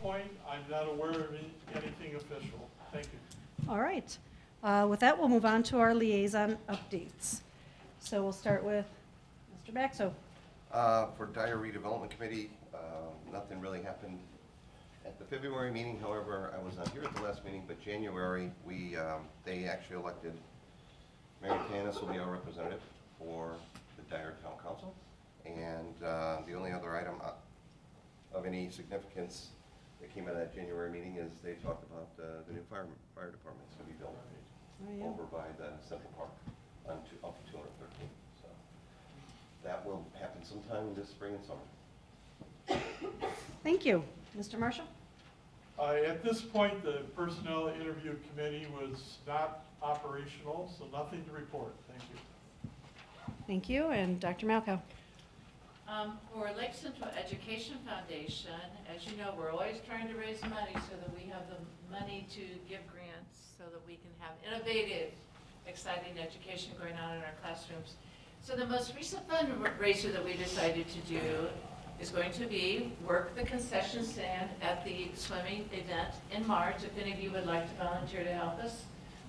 point, I'm not aware of anything official. Thank you. All right. With that, we'll move on to our liaison updates. So we'll start with Mr. Baxo. For Dyer Redevelopment Committee, nothing really happened at the February meeting. However, I was not here at the last meeting, but January, they actually elected Mary Tanis will be our representative for the Dyer Town Council. And the only other item of any significance that came out of that January meeting is they talked about the new fire department's going to be built over by the Central Park up to 213. So that will happen sometime this spring and summer. Thank you. Mr. Marshall? At this point, the Personnel Interview Committee was not operational, so nothing to report. Thank you. Thank you. And Dr. Malkow? For Lake Central Education Foundation, as you know, we're always trying to raise money so that we have the money to give grants so that we can have innovative, exciting education going on in our classrooms. So the most recent fundraiser that we decided to do is going to be work the concession stand at the swimming event in March. If any of you would like to volunteer to help us,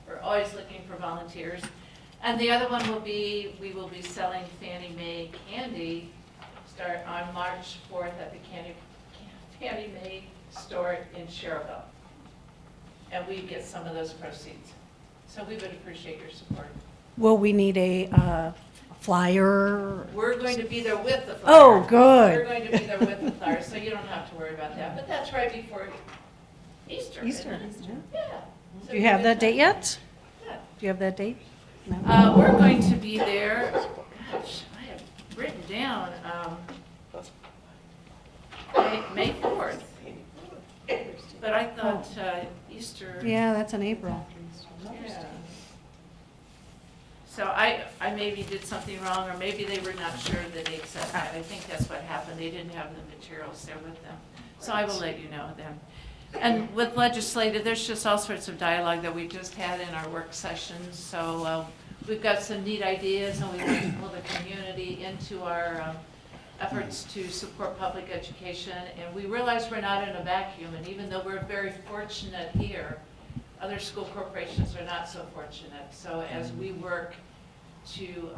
we're always looking for volunteers. And the other one will be, we will be selling Fannie Mae candy start on March 4th at the Fannie Mae store in Cherville. And we get some of those proceeds. So we would appreciate your support. Will we need a flyer? We're going to be there with the flyer. Oh, good. We're going to be there with the flyer, so you don't have to worry about that. But that's right before Easter. Easter. Isn't it? Yeah. So Do you have that date yet? Yeah. Do you have that date? No. We're going to be there, gosh, I have written down, May 4th. But I thought Easter. Yeah, that's in April. Yeah. So I maybe did something wrong, or maybe they were not sure the date set that. I think that's what happened. They didn't have the materials there with them. So I will let you know then. And with legislative, there's just all sorts of dialogue that we just had in our work sessions. So we've got some neat ideas, and we want to pull the community into our efforts to support public education. And we realize we're not in a vacuum, and even though we're very fortunate here, other school corporations are not so fortunate. So as we work to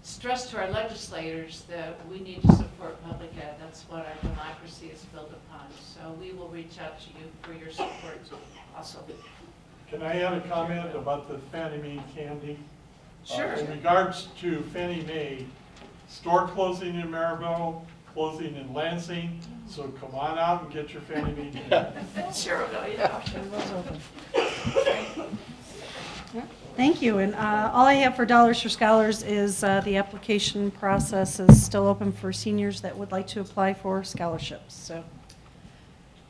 stress to our legislators that we need to support public ed, that's what our democracy is built upon. So we will reach out to you for your support also. Can I add a comment about the Fannie Mae candy? Sure. In regards to Fannie Mae, store closing in Maribel, closing in Lansing, so come on out and get your Fannie Mae candy. Sure, yeah. Thank you. And all I have for Dollars for Scholars is the application process is still open for seniors that would like to apply for scholarships. So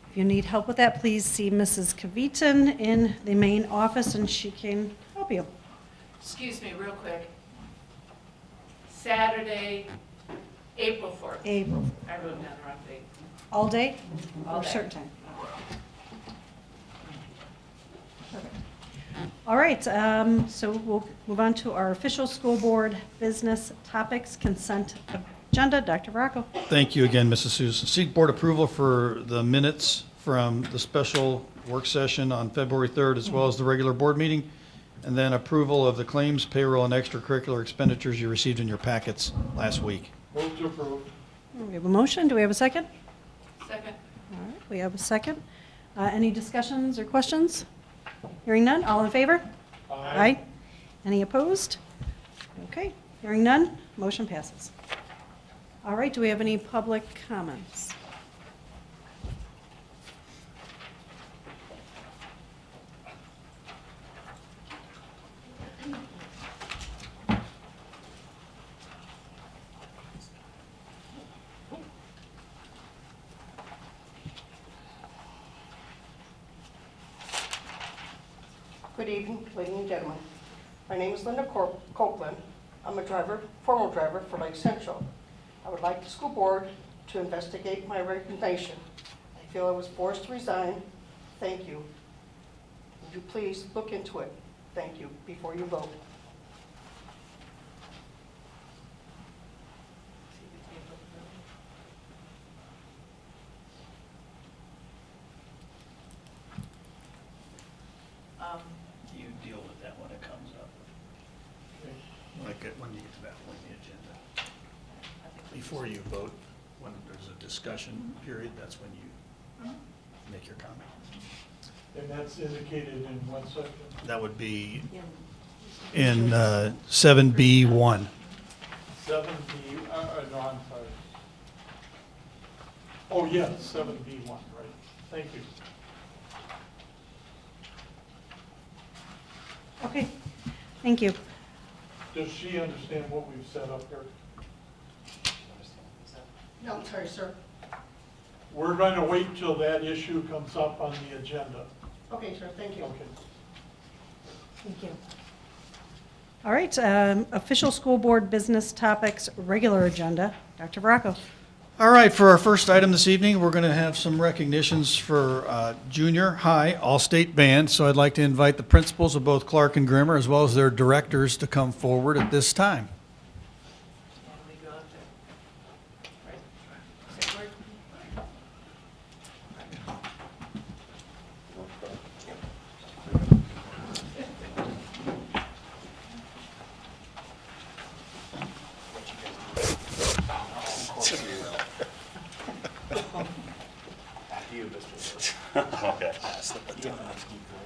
if you need help with that, please see Mrs. Kavitan in the main office, and she can help you. Excuse me, real quick. Saturday, April 4th. April. I wrote down the wrong date. All day? All Or day. certain time? Perfect. All right, so we'll move on to our official school board business topics, consent agenda. Dr. Varacco. Thank you again, Mrs. Souza. Seek board approval for the minutes from the special work session on February 3rd, as well as the regular board meeting, and then approval of the claims, payroll, and extracurricular expenditures you received in your packets last week. Move to approve. We have a motion. Do we have a second? Second. All right, we have a second. Any discussions or questions? Hearing none, all in favor? Aye. Any opposed? Okay, hearing none, motion passes. All right, do we have any public comments? Good evening, ladies and gentlemen. My name is Linda Copeland. I'm a former driver for Lake Central. I would like the school board to investigate my resignation. I feel I was forced to resign. Thank you. Would you please look into it? Thank you, before you vote. You deal with that when it comes up, when you get to that point in the agenda. Before you vote, when there's a discussion period, that's when you make your comment. And that's indicated in what section? That would be Yeah. in 7B1. 7B, no, I'm sorry. Oh, yeah, 7B1, right. Thank you. Okay, thank you. Does she understand what we've set up here? No, I'm sorry, sir. We're going to wait till that issue comes up on the agenda. Okay, sir, thank you. Okay. Thank you. All right, official school board business topics, regular agenda. Dr. Bracco. All right, for our first item this evening, we're going to have some recognitions for junior high all-state band. So I'd like to invite the principals of both Clark and Grimmer, as well as their directors, to come forward at this time. And we go up to, right? Say word. Okay.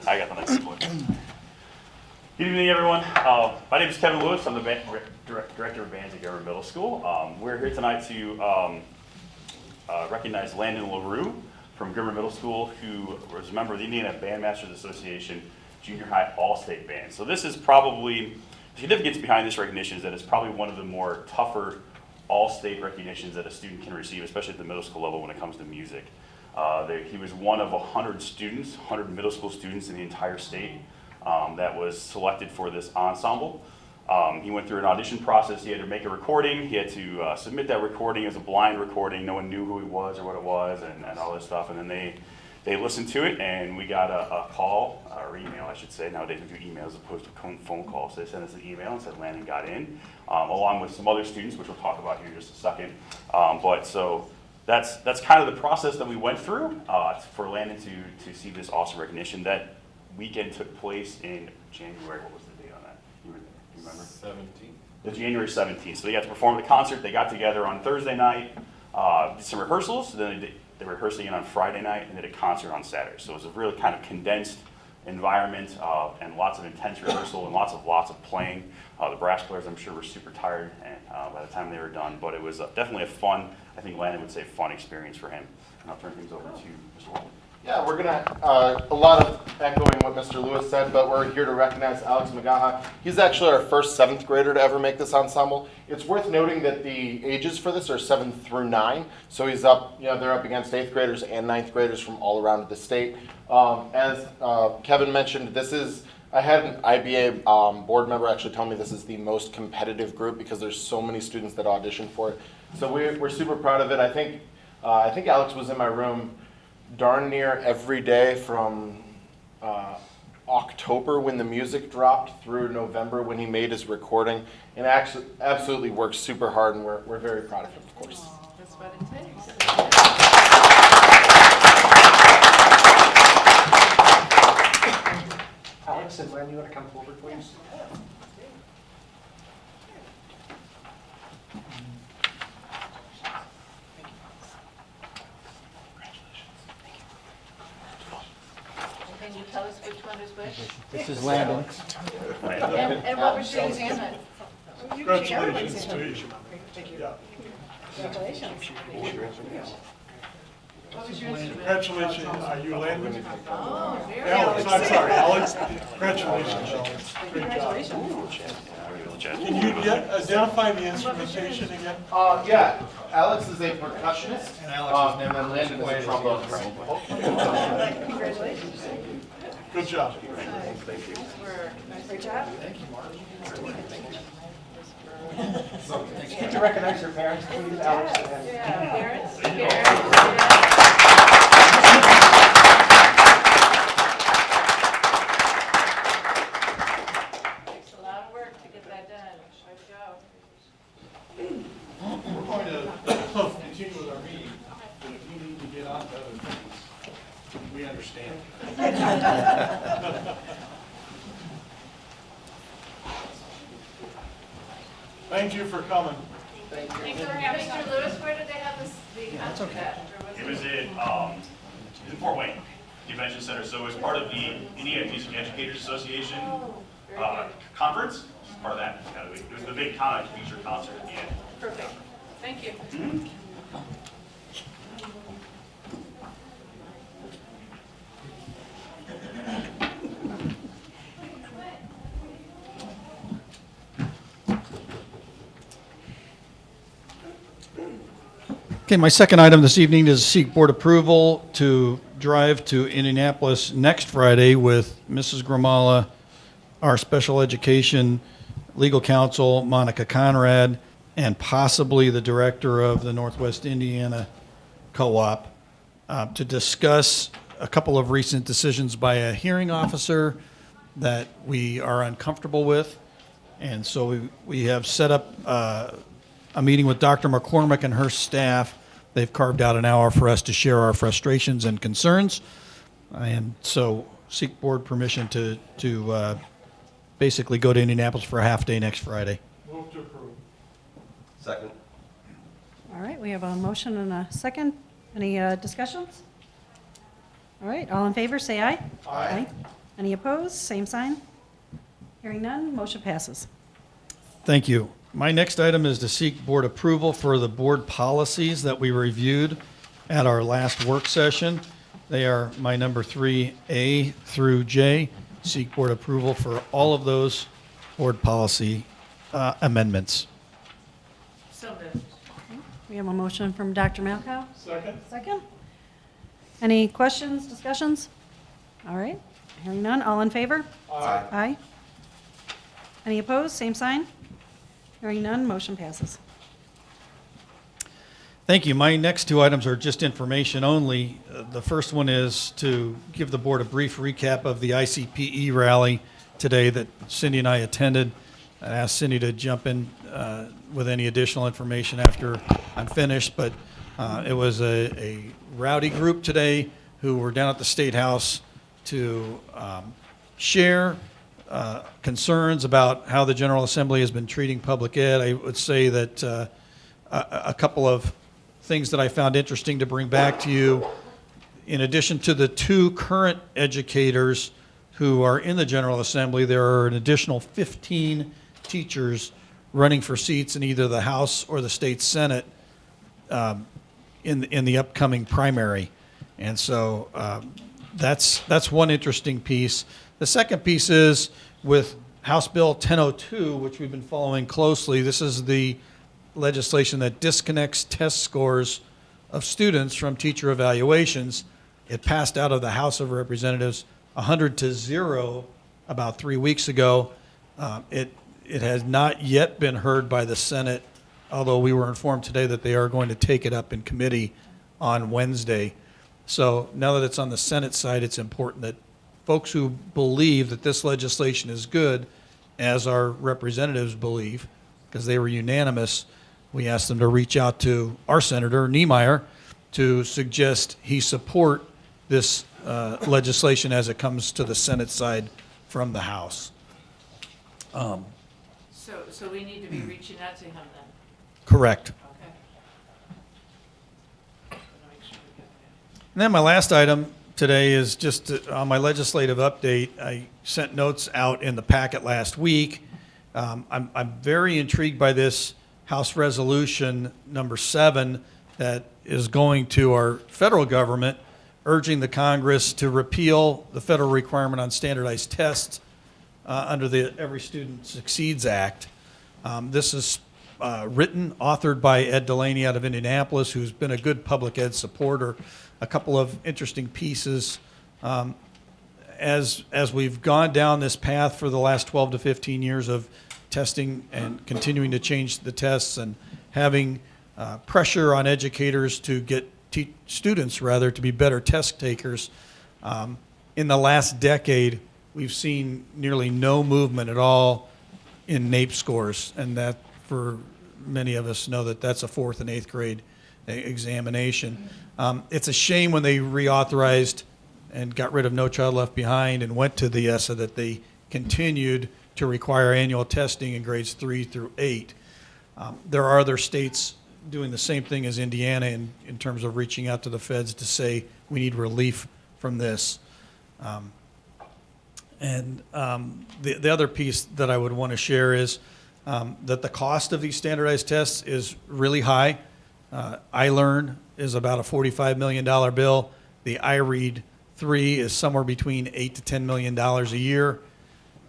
I got the next one. Good evening, everyone. My name is Kevin Lewis. I'm the director of bands at Grimmer Middle School. We're here tonight to recognize Landon LaRue from Grimmer Middle School, who was a member of the Indiana Bandmasters Association Junior High All-State Band. So this is probably, the significance behind this recognition is that it's probably one of the more tougher all-state recognitions that a student can receive, especially at the middle school level when it comes to music. He was one of 100 students, 100 middle school students in the entire state that was selected for this ensemble. He went through an audition process. He had to make a recording. He had to submit that recording as a blind recording. No one knew who he was or what it was and all this stuff. And then they listened to it, and we got a call, or email, I should say. Nowadays we do email as opposed to phone calls. So they sent us an email and said Landon got in, along with some other students, which we'll talk about here in just a second. So that's kind of the process that we went through for Landon to see this awesome recognition. That weekend took place in January. What was the date on that? You remember? 17. The January 17th. So they got to perform the concert. They got together on Thursday night, did some rehearsals. Then they were rehearsing it on Friday night and did a concert on Saturday. So it was a really kind of condensed environment and lots of intense rehearsal and lots of playing. The brass players, I'm sure, were super tired and by the time they were done. But it was definitely a fun, I think Landon would say, fun experience for him. And I'll turn things over to Mr. Holman. Yeah, we're gonna, a lot of echoing what Mr. Lewis said, but we're here to recognize Alex Magaha. He's actually our first 7th grader to ever make this ensemble. It's worth noting that the ages for this are 7 through 9, so he's up, they're up against 8th graders and 9th graders from all around the state. As Kevin mentioned, I had an IBA board member actually tell me this is the most competitive group because there's so many students that audition for it. So we're super proud of it. I think Alex was in my room darn near every day from October when the music dropped through November when he made his recording, and actually absolutely worked super hard, and we're very proud of him, of course. That's what it takes. Alex and Len, you want to come forward, please? Can you tell us which one is which? This is Landon. And what was your exam? Congratulations to you. Yeah. What was your instrument? Congratulations, are you Landon? Oh, very Alex, good. I'm sorry, Alex. Congratulations, Alex. Great job. Can you identify the instrumentation again? Yeah, Alex is a percussionist, And Alex is and then Landon is a trombone. Congratulations. Good job. Great job. To recognize your parents, please, Alex and Parents, takes a lot of work to get that done. Good job. We're going to continue with our meeting. If you need to get on to other things, we understand. Thank you for coming. Mr. Lewis, where did they have this, the concert at? It was in Fort Wayne Convention Center, so it was part of the Indiana Music Educators Association conference. Part of that. It was the big feature concert at the end. Perfect. Thank you. Okay, my second item this evening is seek board approval to drive to Indianapolis next Friday with Mrs. Gramala, our special education legal counsel, Monica Conrad, and possibly the director of the Northwest Indiana Co-op to discuss a couple of recent decisions by a hearing officer that we are uncomfortable with. And so we have set up a meeting with Dr. McCormick and her staff. They've carved out an hour for us to share our frustrations and concerns. And so seek board permission to basically go to Indianapolis for a half day next Friday. Move to approve. Second. All right, we have a motion and a second. Any discussions? All right, all in favor, say aye. Aye. Any opposed? Same sign. Hearing none, motion passes. Thank you. My next item is to seek board approval for the board policies that we reviewed at our last work session. They are my number 3A through J. Seek board approval for all of those board policy amendments. So moved. We have a motion from Dr. Malkow. Second? Second. Any questions, discussions? All right, hearing none, all in favor? Aye. Aye. Any opposed? Same sign. Hearing none, motion passes. Thank you. My next two items are just information only. The first one is to give the board a brief recap of the ICPE rally today that Cindy and I attended. I asked Cindy to jump in with any additional information after I'm finished, but it was a rowdy group today who were down at the State House to share concerns about how the General Assembly has been treating public ed. I would say that a couple of things that I found interesting to bring back to you, in addition to the two current educators who are in the General Assembly, there are an additional 15 teachers running for seats in either the House or the State Senate in the upcoming primary. And so that's one interesting piece. The second piece is with House Bill 1002, which we've been following closely. This is the legislation that disconnects test scores of students from teacher evaluations. It passed out of the House of Representatives 100-0 about 3 weeks ago. It has not yet been heard by the Senate, although we were informed today that they are going to take it up in committee on Wednesday. So now that it's on the Senate side, it's important that folks who believe that this legislation is good, as our representatives believe, because they were unanimous, we asked them to reach out to our Senator Niemeyer to suggest he support this legislation as it comes to the Senate side from the House. So we need to be reaching out to him then? Correct. Okay. Make sure we get that. And then my last item today is just on my legislative update. I sent notes out in the packet last week. I'm very intrigued by this House Resolution number 7 that is going to our federal government, urging the Congress to repeal the federal requirement on standardized tests under the Every Student Succeeds Act. This is authored by Ed Delaney out of Indianapolis, who's been a good public ed supporter. A couple of interesting pieces. As we've gone down this path for the last 12 to 15 years of testing and continuing to change the tests and having pressure on educators to get students, rather, to be better test takers, in the last decade, we've seen nearly no movement at all in NAEP scores, and that, for many of us, know that that's a 4th and 8th grade examination. It's a shame when they reauthorized and got rid of No Child Left Behind and went to the ESSA that they continued to require annual testing in grades 3 through 8. There are other states doing the same thing as Indiana in terms of reaching out to the feds to say, we need relief from this. The other piece that I would want to share is that the cost of these standardized tests is really high. iLearn is about a $45 million bill. The iRead 3 is somewhere between $8 to $10 million a year.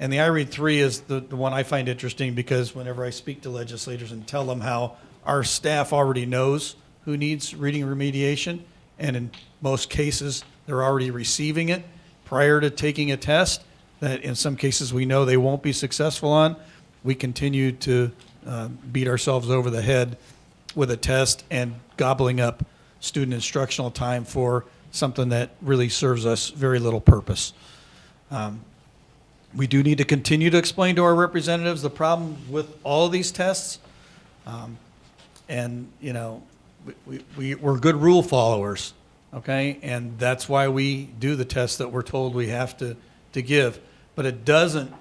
And the iRead 3 is the one I find interesting because whenever I speak to legislators and tell them how our staff already knows who needs reading remediation, and in most cases, they're already receiving it prior to taking a test that in some cases we know they won't be successful on, we continue to beat ourselves over the head with a test and gobbling up student instructional time for something that really serves us very little purpose. We do need to continue to explain to our representatives the problem with all of these tests. And, you know, we're good rule followers, okay? And that's why we do the tests that we're told we have to give. But it doesn't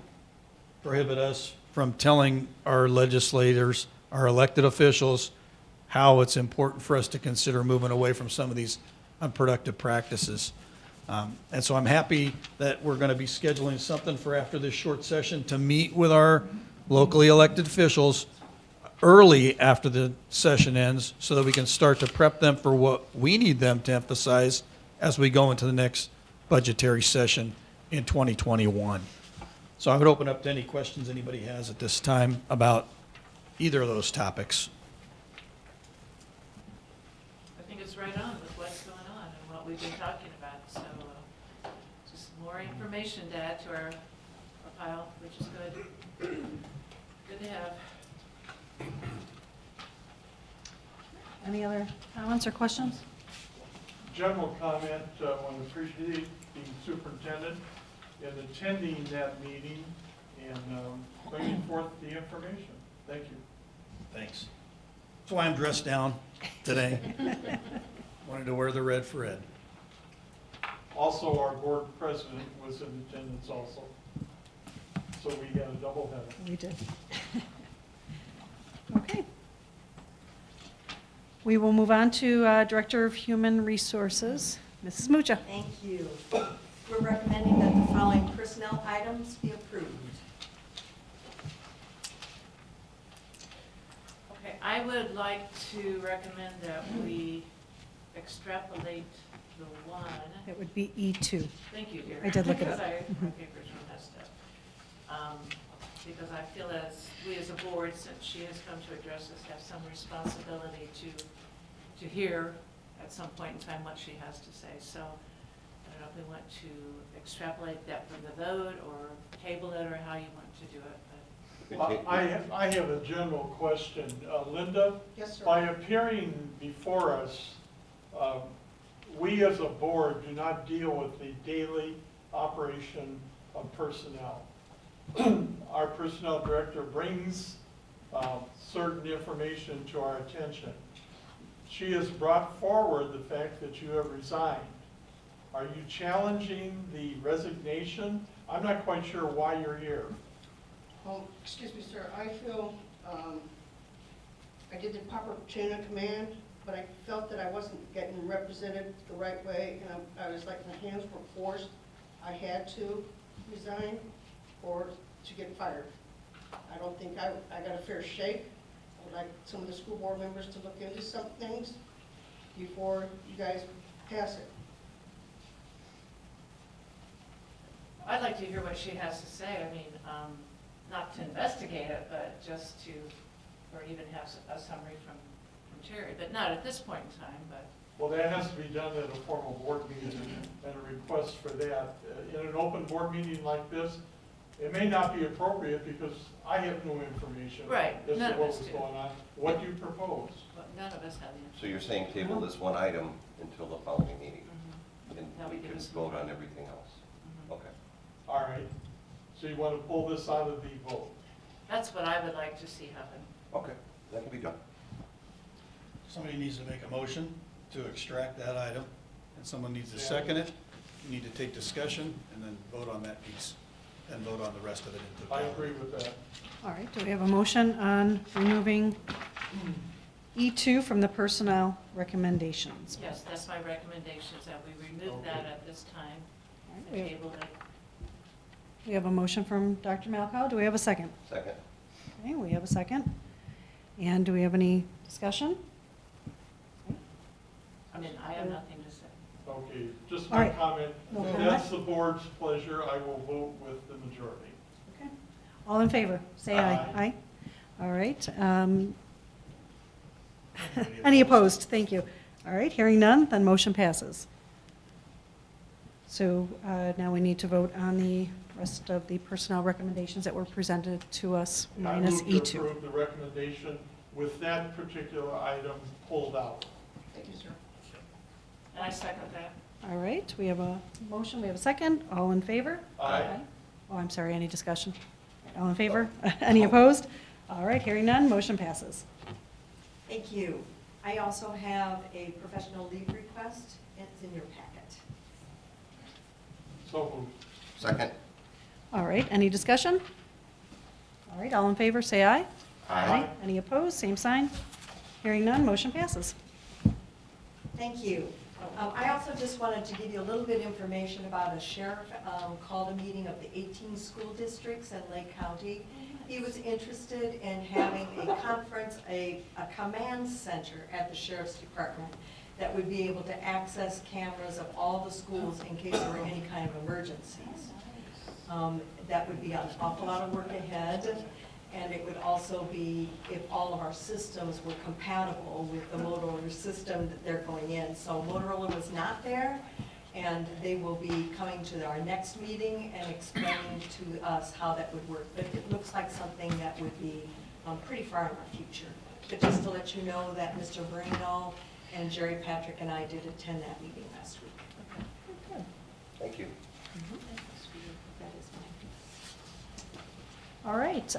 prohibit us from telling our legislators, our elected officials, how it's important for us to consider moving away from some of these unproductive practices. And so I'm happy that we're going to be scheduling something for after this short session to meet with our locally elected officials early after the session ends so that we can start to prep them for what we need them to emphasize as we go into the next budgetary session in 2021. So I would open up to any questions anybody has at this time about either of those topics. I think it's right on with what's going on and what we've been talking about, so just more information to add to our pile, which is good. Good to have. Any other comments or questions? General comment, when appreciating the superintendent in attending that meeting and bringing forth the information. Thank you. Thanks. That's why I'm dressed down today. Wanted to wear the red for Ed. Also, our board president was in attendance also. So we had a double header. We did. Okay. We will move on to Director of Human Resources, Mrs. Mucha. Thank you. We're recommending that the following personnel items be approved. Okay, I would like to recommend that we extrapolate the one. It would be E2. Thank you, dear. I did look it up. Sorry, my papers were messed up. Because I feel as we as a board, since she has come to address us, have some responsibility to hear at some point in time what she has to say. So I don't know if we want to extrapolate that from the vote or table it or how you want to do it. But I have a general question. Linda? Yes, sir. By appearing before us, we as a board do not deal with the daily operation of personnel. Our personnel director brings certain information to our attention. She has brought forward the fact that you have resigned. Are you challenging the resignation? I'm not quite sure why you're here. Excuse me, sir, I feel I did the proper chain of command, but I felt that I wasn't getting represented the right way, and I was like, my hands were forced. I had to resign or to get fired. I don't think I got a fair shake. I would like some of the school board members to look into some things before you guys pass it. I'd like to hear what she has to say. I mean, not to investigate it, but just to, or even have a summary from Terry, but not at this point in time, but. Well, that has to be done at a formal board meeting and a request for that. In an open board meeting like this, it may not be appropriate because I have no information Right, as to none of what us was do. going on. What do you propose? But none of us have the So you're saying table this one item until the following meeting, Mhm. and That we would give can us vote more on time. everything else? Mhm. Okay. All right. So you want to pull this out of the vote? That's what I would like to see happen. Okay, that can be done. Somebody needs to make a motion to extract that item, and someone needs to second it. You need to take discussion and then vote on that piece. and vote on the rest of it in I totality. agree with that. All right, do we have a motion on removing E2 from the personnel recommendations? Yes, that's my recommendation, is that we remove that at this time All right, and we have- table it. We have a motion from Dr. Malkow. Do we have a second? Second. Okay, we have a second. And do we have any discussion? I mean, I have nothing to say. Okay, just All my right. comment. No If comment? that's the board's pleasure, I will vote with the majority. Okay. All in favor, say aye. Aye. All right. Any opposed? Thank you. All right, hearing none, then motion passes. So now we need to vote on the rest of the personnel recommendations that were presented to us, minus I move to E2. approve the recommendation with that particular item pulled out. Thank you, sir. And I second that. All right, we have a motion, we have a second. All in favor? Aye. Oh, I'm sorry, any discussion? All in favor? Any opposed? All right, hearing none, motion passes. Thank you. I also have a professional leave request. It's in your packet. So moved. Second. All right, any discussion? All right, all in favor, say aye. Aye. Any opposed? Same sign. Hearing none, motion passes. Thank you. I also just wanted to give you a little bit of information about a sheriff called a meeting of the 18 school districts in Lake County. He was interested in having a conference, a command center at the sheriff's department that would be able to access cameras of all the schools in case there were any kind of emergencies. That would be an awful lot of work ahead. And it would also be if all of our systems were compatible with the Motorola system that they're going in. So Motorola was not there, and they will be coming to our next meeting and explaining to us how that would work. But it looks like something that would be pretty far in our future. But just to let you know that Mr. Bruno and Jerry Patrick and I did attend that meeting last week. Thank you. That is mine. All right,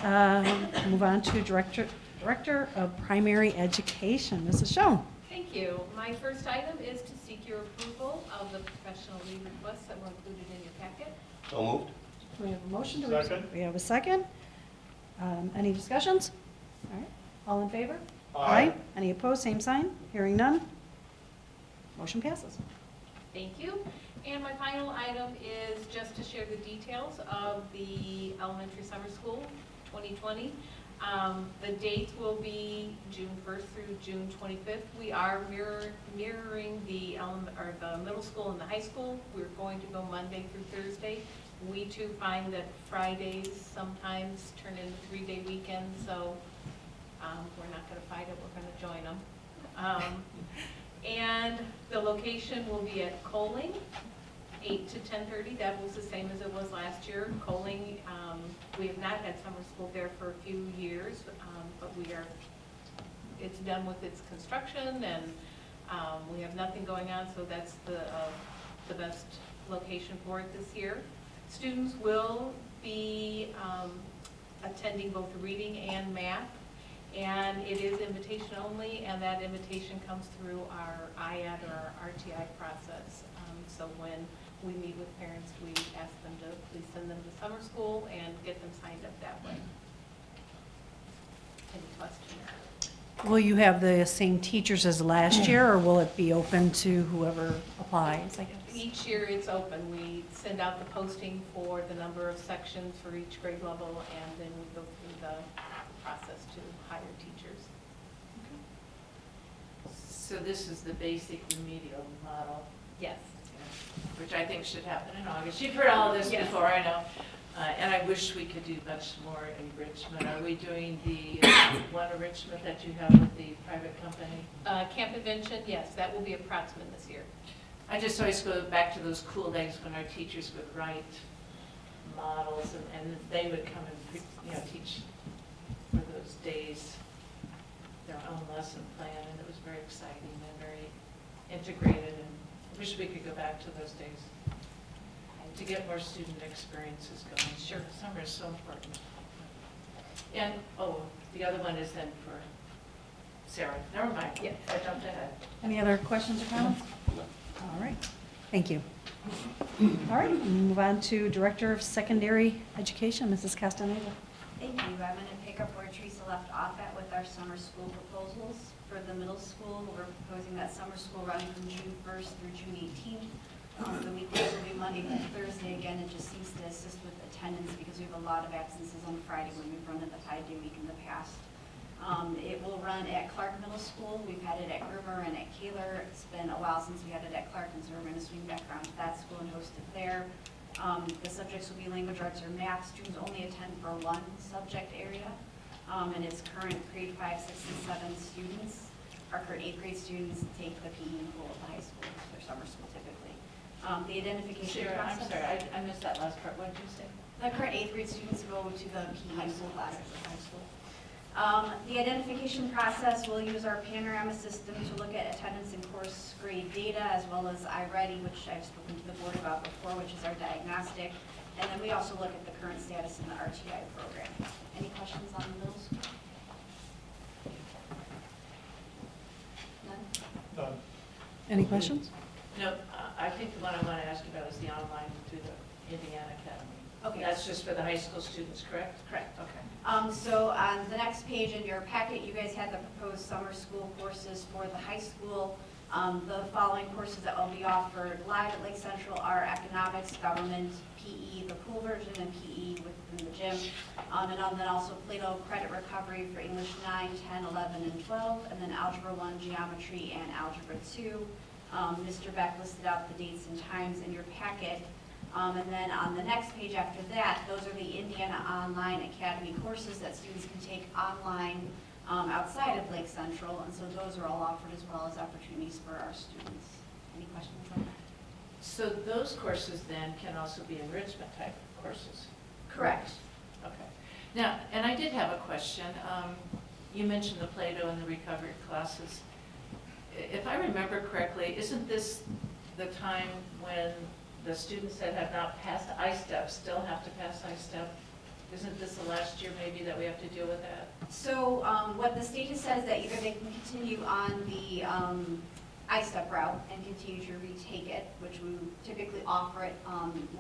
move on to Director of Primary Education, Mrs. Schoen. Thank you. My first item is to seek your approval of the professional leave requests that were included in your packet. So moved. We have a motion. Do we have- Second. We have a second. Any discussions? All right, all in favor? Aye. Any opposed? Same sign. Hearing none. Motion passes. Thank you. And my final item is just to share the details of the elementary summer school 2020. The dates will be June 1st through June 25th. We are mirroring the middle school and the high school. We're going to go Monday through Thursday. We too find that Fridays sometimes turn into 3-day weekends, so we're not going to fight it, we're going to join them. And the location will be at Coling, 8 to 10:30. That was the same as it was last year. Coling, we have not had summer school there for a few years, but it's done with its construction, and we have nothing going on, so that's the best location for it this year. Students will be attending both reading and math. And it is invitation only, and that invitation comes through our IAD or our RTI process. So when we meet with parents, we ask them to please send them to summer school and get them signed up that way. Any questions? Will you have the same teachers as last year, or will it be open to whoever applies, I guess? Each year it's open. We send out the posting for the number of sections for each grade level, and then we go through the process to hire teachers. So this is the basic remedial model, Yes. which I think should happen in August. You've heard all of this Yes. before, I know. And I wish we could do much more enrichment. Are we doing the one enrichment that you have with the private company? Camp Invention, yes, that will be a Protzman this year. I just always go back to those cool days when our teachers would write models, and they would come and teach for those days their own lesson plan, and it was very exciting and very integrated, and I wish we could go back to those days to get more student experiences going. Sure, summer is so important. And, the other one is then for Sarah. Never mind. Yeah. I jumped ahead. Any other questions or comments? All right, thank you. All right, we'll move on to Director of Secondary Education, Mrs. Castaneda. Thank you. I'm going to pick up where Teresa left off at with our summer school proposals. For the middle school, we're proposing that summer school run from June 1st through June 18th. The weekdays will be Monday through Thursday. Again, it just seems to assist with attendance because we have a lot of absences on Friday when we've run at the 5-day week in the past. It will run at Clark Middle School. We've had it at Germer and at Kaler. It's been a while since we had it at Clark, and so we're going to swing back around to that school and host it there. The subjects will be language arts or math. Students only attend for one subject area, and it's current grade 5, 6, and 7 students. Our current 8th grade students take the PE pool at the high school, their summer school typically. The identification Sarah, process. I'm sorry, I missed that last part. What did you say? The current 8th grade students go to the PE pool classes at high school. The identification process, we'll use our panorama system to look at attendance and course grade data, as well as iReady, which I've spoken to the board about before, which is our diagnostic. And then we also look at the current status in the RTI program. Any questions on the middle school? None? Done. Any questions? No, I think the one I want to ask you about is the online through the Indiana Academy. Okay. That's just for the high school students, correct? Correct. Okay. So on the next page in your packet, you guys had the proposed summer school courses for the high school. The following courses that will be offered live at Lake Central are economics, government, PE, the pool version, and PE within the gym. And then also Plato credit recovery for English 9, 10, 11, and 12, and then Algebra 1, geometry, and Algebra 2. Mr. Beck listed out the dates and times in your packet. And then on the next page after that, those are the Indiana Online Academy courses that students can take online outside of Lake Central. And so those are all offered as well as opportunities for our students. Any questions on that? So those courses then can also be enrichment type courses? Correct. Okay. Now, and I did have a question. You mentioned the Plato and the recovery classes. If I remember correctly, isn't this the time when the students that have not passed I-STEP still have to pass I-STEP? Isn't this the last year maybe that we have to deal with that? So what the state has said is that either they can continue on the I-STEP route and continue to retake it, which we typically offer it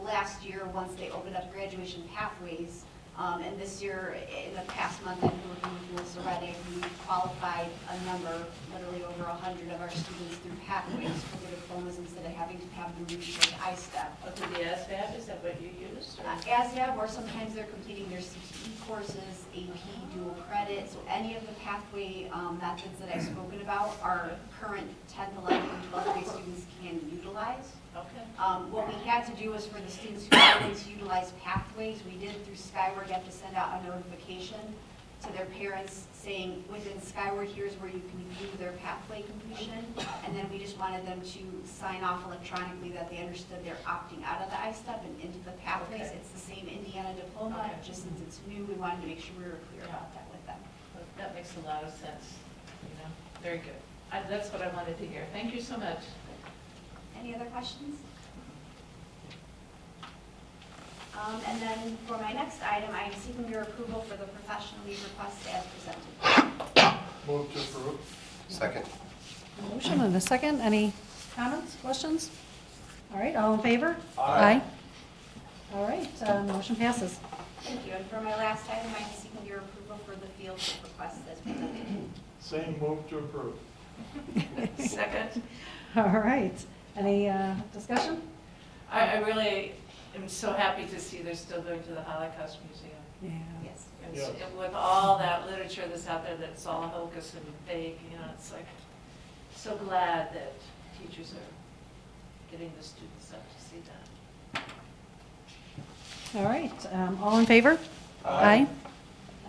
last year once they opened up graduation pathways. And this year, in the past month, I've been working with Melissa Reddick, we qualified a number, literally over 100 of our students through pathways for their diplomas instead of having to have them retake I-STEP. Okay, the ASVAB, is that what you used? or- ASVAB, or sometimes they're completing their CTE courses, AP, dual credit. So any of the pathway methods that I've spoken about, our current 10th, 11th, and 12th grade students can utilize. Okay. What we had to do was for the students who wanted to utilize pathways, we did through Skyward, you have to send out a notification to their parents saying, within Skyward, here's where you can view their pathway completion. And then we just wanted them to sign off electronically that they understood they're opting out of the I-STEP and into the pathways. Okay. It's the same Indiana diploma, Okay. just since it's new, we wanted to make sure we were clear about that with them. Well, that makes a lot of sense, you know, very good. That's what I wanted to hear. Thank you so much. Any other questions? And then for my next item, I am seeking your approval for the professional leave request as presented. Move to approve. Second. A motion and a second. Any comments, questions? All right, all in favor? Aye. All right, motion passes. Thank you. And for my last item, I am seeking your approval for the field trip request as presented. Same, move to approve. Second. All right, any discussion? I really am so happy to see they're still going to the Holocaust Museum. Yeah. Yes. And Yes. with all that literature that's out there that's all hocus and fake, you know, it's like, so glad that teachers are getting the students up to see that. All right, all in favor? Aye.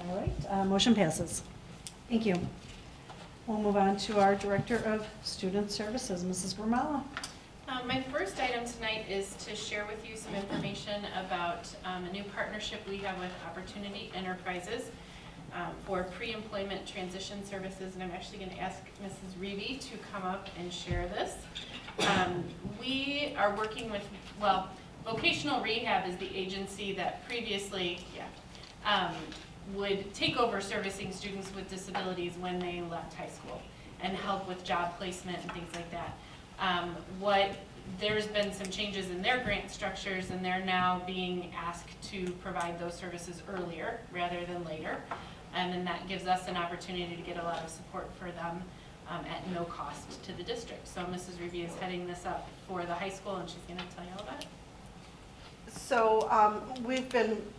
All right, motion passes. Thank you. We'll move on to our Director of Student Services, Mrs. Gramala. My first item tonight is to share with you some information about a new partnership we have with Opportunity Enterprises for pre-employment transition services, and I'm actually going to ask Mrs. Reeve to come up and share this. We are working with, well, Vocational Rehab is the agency that previously, would take over servicing students with disabilities when they left high school and help with job placement and things like that. What there's been some changes in their grant structures, and they're now being asked to provide those services earlier rather than later. And then that gives us an opportunity to get a lot of support for them at no cost to the district. So Mrs. Revie is heading this up for the high school, and she's going to tell you all about it. So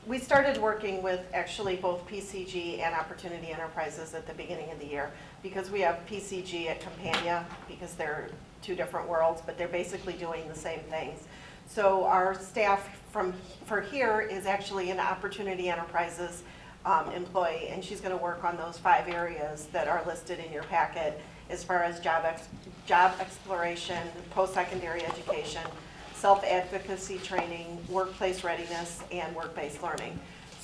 we started working with actually both PCG and Opportunity Enterprises at the beginning of the year, because we have PCG at Campania, because they're two different worlds, but they're basically doing the same things. So our staff for here is actually an Opportunity Enterprises employee, and she's going to work on those 5 areas that are listed in your packet as far as job exploration, post-secondary education, self-advocacy training, workplace readiness, and work-based learning.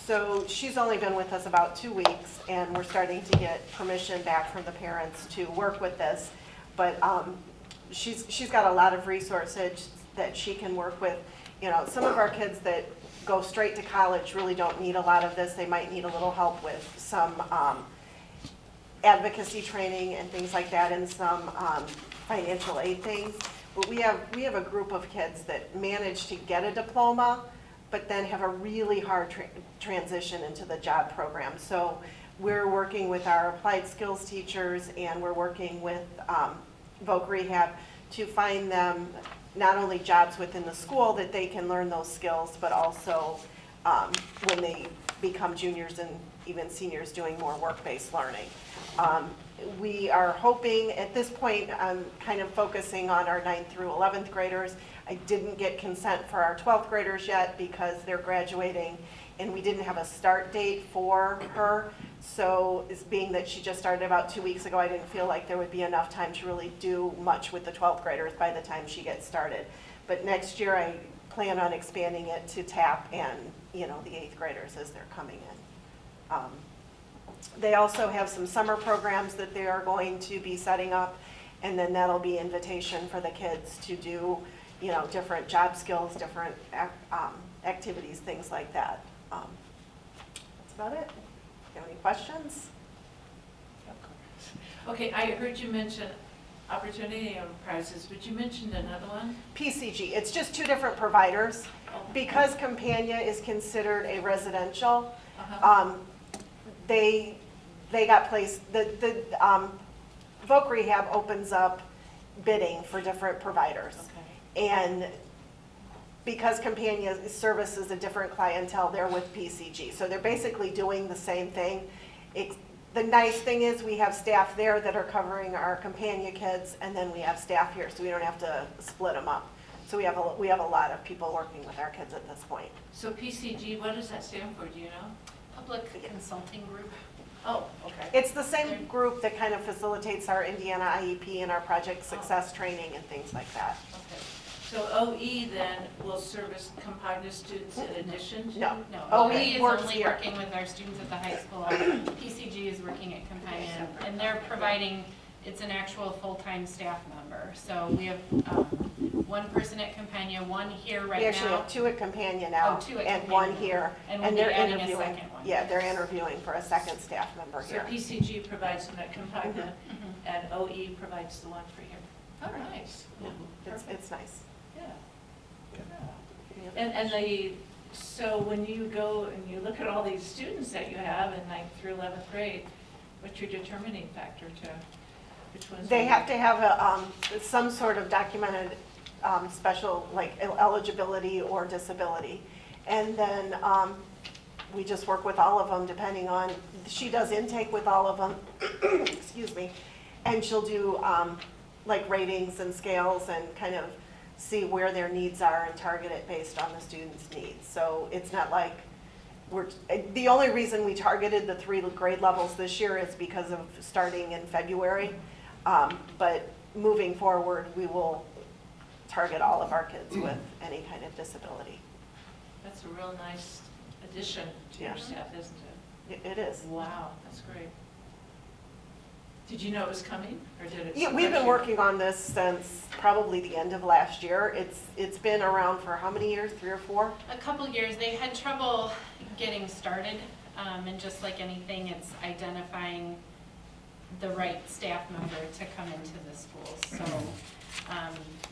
So she's only been with us about 2 weeks, and we're starting to get permission back from the parents to work with this. But she's got a lot of resources that she can work with. You know, some of our kids that go straight to college really don't need a lot of this. They might need a little help with some advocacy training and things like that, and some financial aid things. But we have a group of kids that manage to get a diploma, but then have a really hard transition into the job program. So we're working with our applied skills teachers, and we're working with Voc Rehab to find them not only jobs within the school that they can learn those skills, but also when they become juniors and even seniors doing more work-based learning. We are hoping, at this point, I'm kind of focusing on our 9th through 11th graders. I didn't get consent for our 12th graders yet because they're graduating, and we didn't have a start date for her. So, being that she just started about 2 weeks ago, I didn't feel like there would be enough time to really do much with the 12th graders by the time she gets started. But next year, I plan on expanding it to TAP and, you know, the 8th graders as they're coming in. They also have some summer programs that they are going to be setting up, and then that'll be invitation for the kids to do, you know, different job skills, different activities, things like that. That's about it. You have any questions? Okay, I heard you mention Opportunity Enterprises, but you mentioned another one? PCG. It's just 2 different providers. Because Campania is considered a residential, they got placed, the Voc Rehab opens up bidding for different providers. Okay. And because Campania services a different clientele, they're with PCG. So they're basically doing the same thing. The nice thing is we have staff there that are covering our Campania kids, and then we have staff here, so we don't have to split them up. So we have a lot of people working with our kids at this point. So PCG, what does that stand for, do you know? Public Consulting Group. Oh, okay. It's the same group that kind of facilitates our Indiana IEP and our project success training and things like that. Okay. So OE then will service Campania students in addition to? No. No, OE OE is works only here. working with our students at the high school. PCG is working at Companion, and they're providing, it's an actual full-time staff member. So we have 1 person at Companion, 1 here right We actually now. have 2 at Campania now, Oh, 2 at and Campania. 1 here. And we'll be they're adding a interviewing. second one. Yeah, they're interviewing for a second staff member So here. PCG provides them at Campania, Mhm. and OE provides the one for here. Oh, nice. It's nice. Yeah. And so when you go and you look at all these students that you have in 9th through 11th grade, what's your determining factor to which ones? They have to have some sort of documented special, like eligibility or disability. And then we just work with all of them depending on, she does intake with all of them, excuse me, and she'll do like ratings and scales and kind of see where their needs are and target it based on the student's needs. So it's not like the only reason we targeted the 3 grade levels this year is because of starting in February. But moving forward, we will target all of our kids with any kind of disability. That's a real nice addition to your staff, isn't it? It is. Wow, that's great. Did you know it was coming, or did it? Yeah, we've been working on this since probably the end of last year. It's been around for how many years, 3 or 4? A couple years. They had trouble getting started, and just like anything, it's identifying the right staff member to come into the schools. So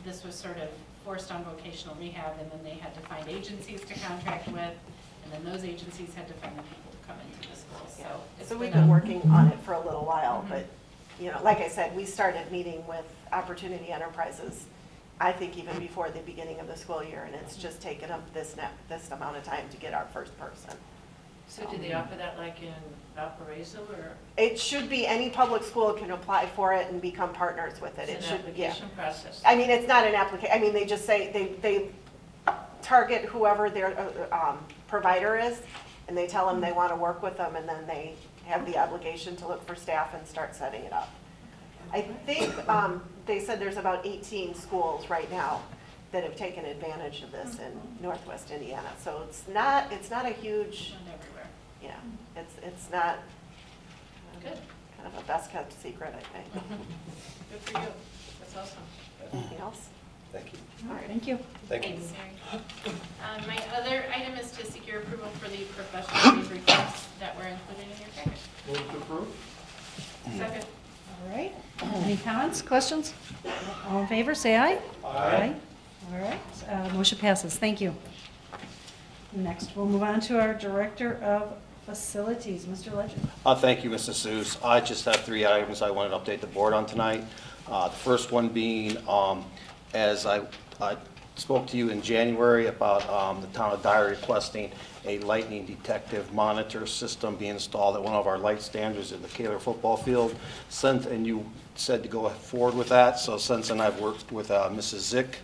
This was sort of forced on vocational rehab, and then they had to find agencies to contract with, and then those agencies had to find the people to come into the school, so. it's So we've been been a- working on it for a little while, Mhm. but, you know, like I said, we started meeting with Opportunity Enterprises, I think even before the beginning of the school year, and it's just taken up this amount of time to get our first person. So do they offer that like in Valparaiso, or It should be, any public school can apply for it and become partners with it. It it's an should, yeah. application process? I mean, it's not an application, I mean, they just say, they target whoever their provider is, and they tell them they want to work with them, and then they have the obligation to look for staff and start setting it up. I think they said there's about 18 schools right now that have taken advantage of this in Northwest Indiana. So it's not a huge, Not everywhere. yeah, it's not Good. kind of a best kept secret, I think. Good for you. That's awesome. Anything else? Thank you. All right. Thank you. Thank you. Thanks, Mary. My other item is to seek your approval for the professional leave requests that were included in your package. Move to approve? Second. All right. Any comments, questions? All in favor, say aye. Aye. All right, motion passes. Thank you. Next, we'll move on to our Director of Facilities, Mr. Legend. Thank you, Mrs. Seuss. I just have 3 items I wanted to update the board on tonight. The first one being, as I spoke to you in January about the town of Dyer requesting a lightning detective monitor system being installed at one of our light standards at the Kaler football field. And you said to go forward with that, so since then I've worked with Mrs. Zick,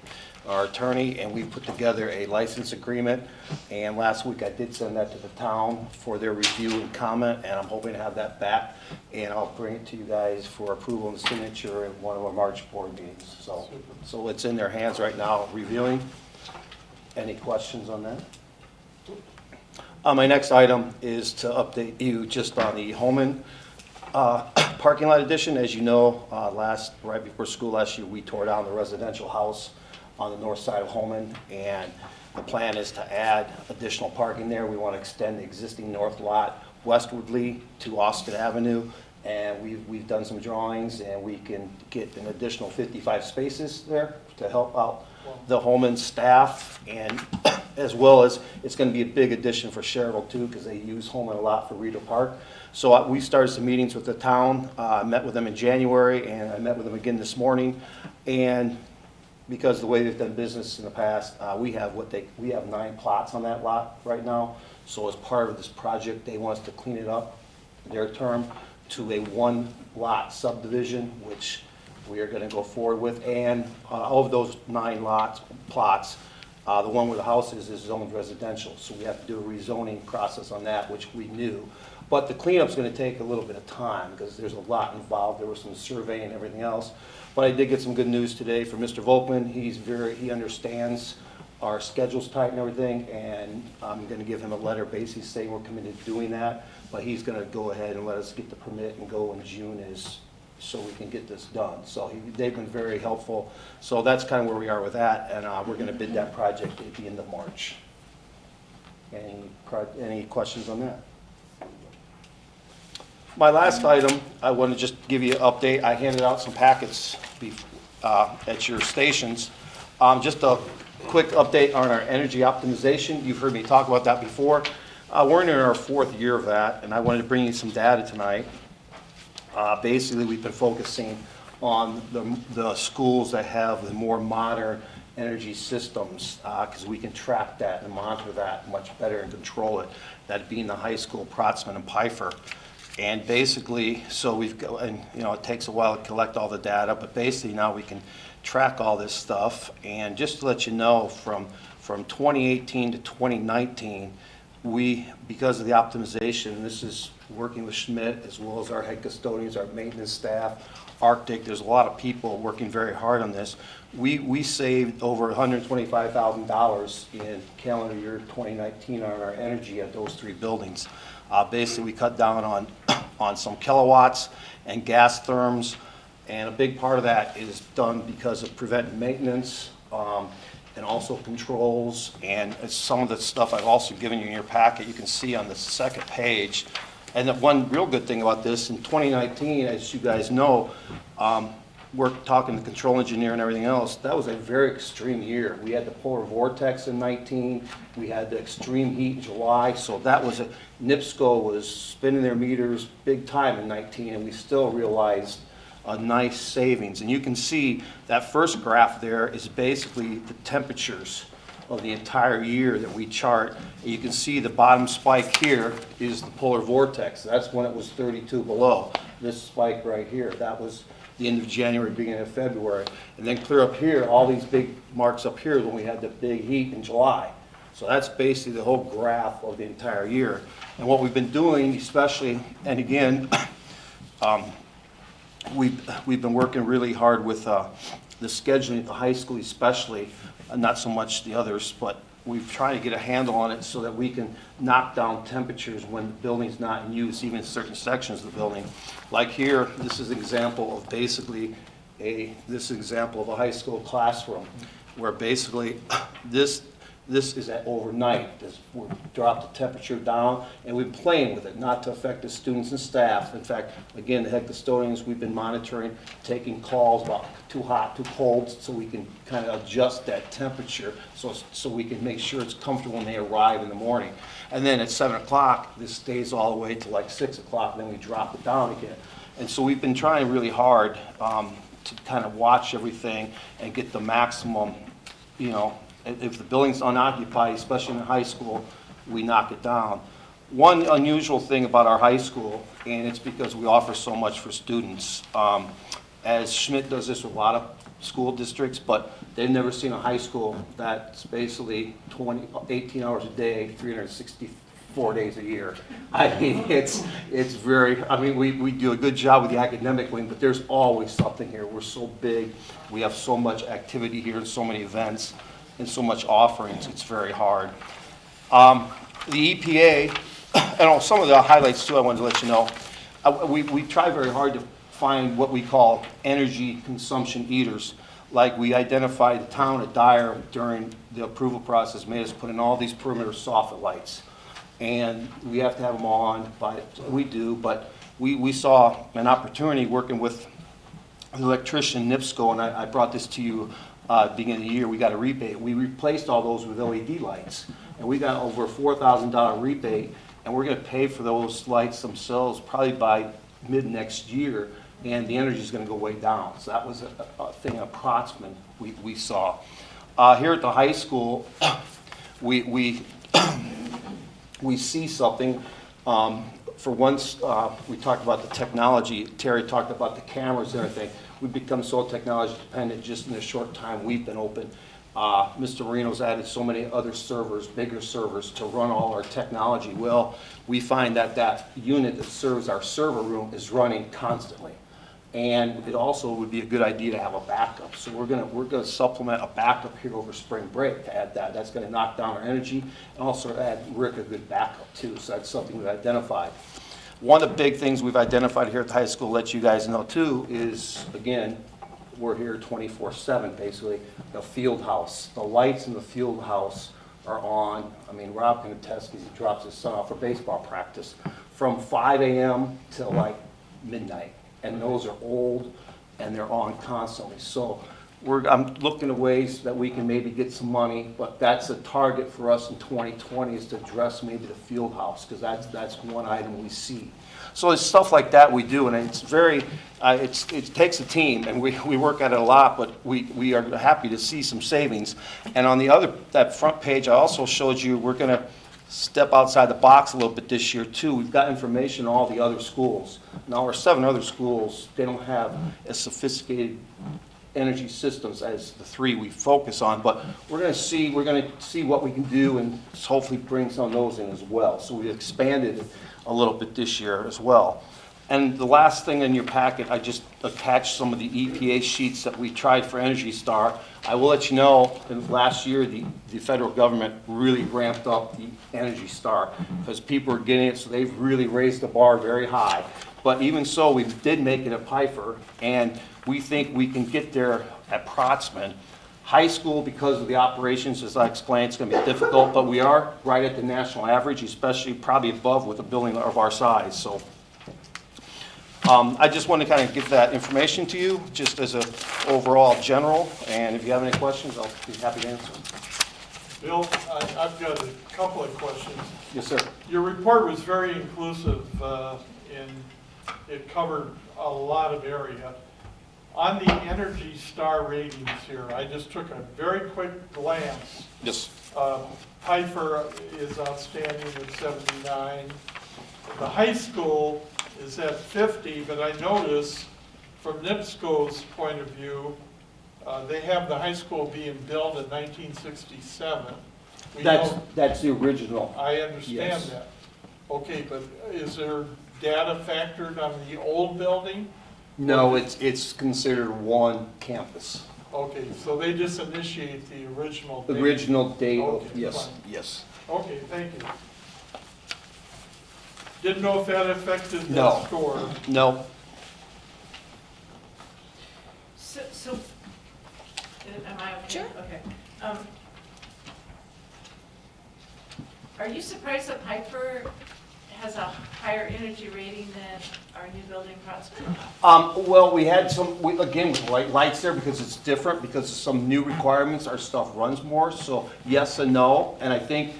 our attorney, and we put together a license agreement. And last week I did send that to the town for their review and comment, and I'm hoping to have that back. And I'll bring it to you guys for approval and signature at one of our March board meetings. So it's in their hands right now, reviewing. Any questions on that? My next item is to update you just on the Holman parking lot addition. As you know, right before school last year, we tore down the residential house on the north side of Holman, and the plan is to add additional parking there. We want to extend the existing north lot westwardly to Austin Avenue, and we've done some drawings, and we can get an additional 55 spaces there to help out the Holman staff, and as well as it's going to be a big addition for Sherrill too, because they use Holman a lot for Reeder Park. So we started some meetings with the town. I met with them in January, and I met with them again this morning, and because the way they've done business in the past, we have 9 plots on that lot right now. So as part of this project, they want us to clean it up, their term, to a 1-lot subdivision, which we are gonna go forward with. And of those 9 plots, the one where the house is zoned residential. So we have to do a rezoning process on that, which we knew. But the cleanup's gonna take a little bit of time because there's a lot involved. There was some surveying and everything else. But I did get some good news today from Mr. Volkman. He understands our schedule's tight and everything, and I'm gonna give him a letter basically saying we're committed to doing that. But he's gonna go ahead and let us get the permit and go in June so we can get this done. So they've been very helpful. So that's kind of where we are with that, and we're gonna bid that project at the end of March. Any questions on that? My last item, I want to just give you an update. I handed out some packets at your stations. Just a quick update on our energy optimization. You've heard me talk about that before. We're in our 4th year of that, and I wanted to bring you some data tonight. Basically, we've been focusing on the schools that have the more modern energy systems, because we can track that and monitor that much better and control it. That being the high school, Protzman and Pfeiffer. And basically, so we've got, and it takes a while to collect all the data, but basically now we can track all this stuff. And just to let you know, from 2018 to 2019, because of the optimization, this is working with Schmidt as well as our head custodians, our maintenance staff, Arctic, there's a lot of people working very hard on this. We saved over $125,000 in calendar year 2019 on our energy at those 3 buildings. Basically, we cut down on some kilowatts and gas therms, and a big part of that is done because of preventive maintenance and also controls, and some of the stuff I've also given you in your packet, you can see on the second page. And the one real good thing about this, in 2019, as you guys know, talking to the control engineer and everything else, that was a very extreme year. We had the polar vortex in 19, we had the extreme heat in July, so that was NIPSCO was spinning their meters big time in 19, and we still realized a nice savings. And you can see that first graph there is basically the temperatures of the entire year that we chart. And you can see the bottom spike here is the polar vortex. That's when it was 32 below. This spike right here, that was the end of January, beginning of February. And then clear up here, all these big marks up here when we had the big heat in July. So that's basically the whole graph of the entire year. And what we've been doing, especially, and again, we've been working really hard with the scheduling at the high school especially, not so much the others, but we've tried to get a handle on it so that we can knock down temperatures when the building's not in use, even in certain sections of the building. Like here, this is an example of basically this example of a high school classroom, where basically this is at overnight. We drop the temperature down, and we're playing with it, not to affect the students and staff. In fact, again, the head custodians, we've been monitoring, taking calls about too hot, too cold, so we can kind of adjust that temperature so we can make sure it's comfortable when they arrive in the morning. And then at 7 o'clock, this stays all the way to like 6 o'clock, and then we drop it down again. And so we've been trying really hard to kind of watch everything and get the maximum, you know. If the building's unoccupied, especially in high school, we knock it down. One unusual thing about our high school, and it's because we offer so much for students, as Schmidt does this with a lot of school districts, but they've never seen a high school that's basically 18 hours a day, 364 days a year. I mean, it's very, I mean, we do a good job with the academic wing, but there's always something here. We're so big, we have so much activity here and so many events and so much offerings, it's very hard. The EPA, and some of the highlights too I wanted to let you know, we try very hard to find what we call energy consumption eaters. Like we identified the town of Dyer during the approval process, made us put in all these perimeter soffit lights. And we have to have them on, we do, but we saw an opportunity working with the electrician NIPSCO, and I brought this to you beginning of the year. We got a rebate. We replaced all those with LED lights, and we got over a $4,000 rebate, and we're going to pay for those lights themselves probably by mid next year, and the energy is going to go way down. So that was a thing, approximate we saw. Here at the high school, we see something. For once, we talked about the technology. Terry talked about the cameras and everything. We've become so technology dependent just in the short time we've been open. Mr. Marino's added so many other servers, bigger servers, to run all our technology. Well, we find that that unit that serves our server room is running constantly. And it also would be a good idea to have a backup. So we're gonna supplement a backup here over spring break to add that. That's gonna knock down our energy and also add Rick a good backup too. So that's something we've identified. One of the big things we've identified here at the high school, let you guys know too, is again, we're here 24/7 basically, the field house. The lights in the field house are on. I mean, Rob can attest because he drops his son off for baseball practice from 5 a.m. till like midnight. And those are old and they're on constantly. So I'm looking at ways that we can maybe get some money, but that's a target for us in 2020 is to address maybe the field house, because that's one item we see. So it's stuff like that we do, and it's very, it takes a team, and we work at it a lot, but we are happy to see some savings. And on that front page, I also showed you we're going to step outside the box a little bit this year too. We've got information on all the other schools. Now our 7 other schools, they don't have as sophisticated energy systems as the 3 we focus on, but we're going to see what we can do and hopefully bring some of those in as well. So we've expanded a little bit this year as well. And the last thing in your packet, I just attached some of the EPA sheets that we tried for Energy Star. I will let you know, in last year, the federal government really ramped up the Energy Star because people are getting it, so they've really raised the bar very high. But even so, we did make it a PIFR, and we think we can get there at Protzman. High school, because of the operations, as I explained, it's going to be difficult, but we are right at the national average, especially probably above with a building of our size. So I just want to kind of give that information to you, just as a overall general, and if you have any questions, I'll be happy to answer them. Bill, I've got a couple of questions. Yes, sir. Your report was very inclusive, and it covered a lot of area. On the Energy Star ratings here, I just took a very quick glance. Yes. Pfeiffer is outstanding at 79. The high school is at 50, but I notice from NIPSCO's point of view, they have the high school being built in 1967. We know- That's the original. I understand Yes. that. Okay, but is there data factored on the old building? No, it's considered one campus. Okay, so they just initiate the original date? Original date of, Okay, yes, fine. yes. Okay, thank you. Didn't know if that affected No. the score. No, So, am I okay? Sure. Okay. Are you surprised that Piper has a higher energy rating than our new building Prosper? well, we had some, again, with lights there, because it's different, because of some new requirements, our stuff runs more, so yes and no, and I think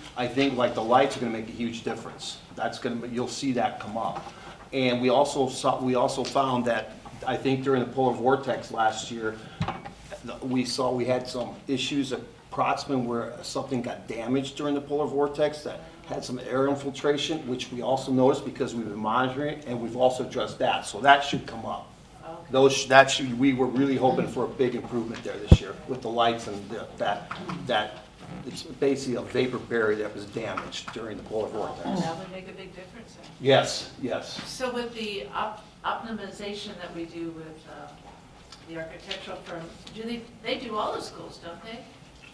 like the lights are gonna make a huge difference. That's gonna, you'll see that come up. And we also found that, I think during the polar vortex last year, we had some issues at Protzman where something got damaged during the polar vortex that had some air infiltration, which we also noticed because we've been monitoring it, and we've also addressed that, so that should come up. Okay. We were really hoping for a big improvement there this year with the lights and that, it's basically a vapor barrier that was damaged during the polar vortex. That would make a big difference then. Yes, yes. So with the optimization that we do with the architectural firm, they do all the schools, don't they?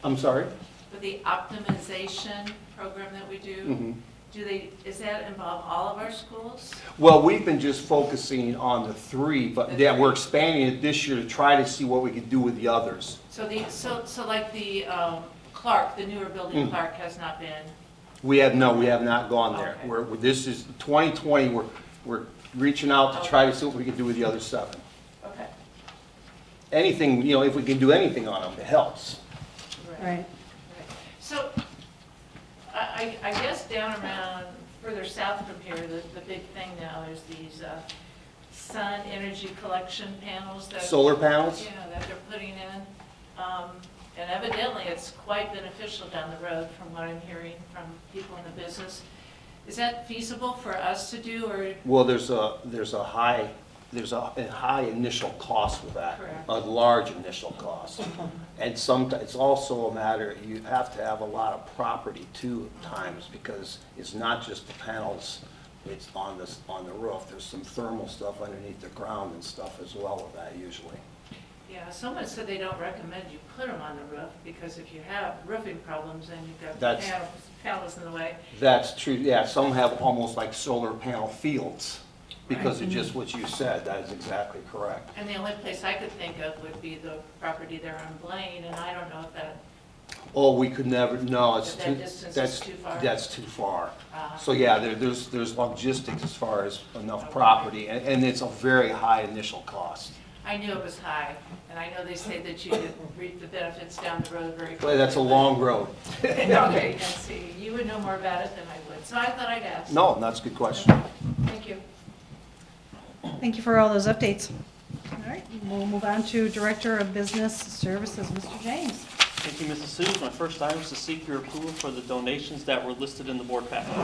I'm sorry? With the optimization program that we do, does that involve all of our schools? Well, we've been just focusing on the three, but yeah, we're expanding it this year to try to see what we could do with the others. So like the Clark, the newer building Clark has not been, We have not gone there. Okay. This is 2020, we're reaching out to try to see what we can do with the other 7. okay. Anything, if we can do anything on them, it helps. Right. So, I guess down around, further south from here, the big thing now is these sun energy collection panels that. Solar panels? Yeah, that they're putting in. And evidently, it's quite beneficial down the road from what I'm hearing from people in the business. Is that feasible for us to do, or? Well, there's a high initial cost with that. Correct. A large initial cost. And it's also a matter, you have to have a lot of property too at times, because it's not just the panels, it's on the roof. There's some thermal stuff underneath the ground and stuff as well with that usually. Yeah, someone said they don't recommend you put them on the roof, because if you have roofing problems, then you've got That's- panels in the way. That's true, yeah, some have almost like solar panel fields, because of just what you said, that is exactly correct. And the only place I could think of would be the property there on Blaine, and I don't know if that, Oh, we could never, no, it's If that too, distance is that's, too far? that's too far. uh, So yeah, there's logistics as far as enough property, and it's a very high initial cost. I knew it was high, and I know they say that you could reap the benefits down the road very quickly. Well, that's a long road. Okay, and see, you would know more about it than I would, so I thought I'd ask. No, that's a good question. Thank you. Thank you for all those updates. All right, we'll move on to Director of Business Services, Mr. James. Thank you, Mrs. Seuss. My first item is to seek your approval for the donations that were listed in the board packet.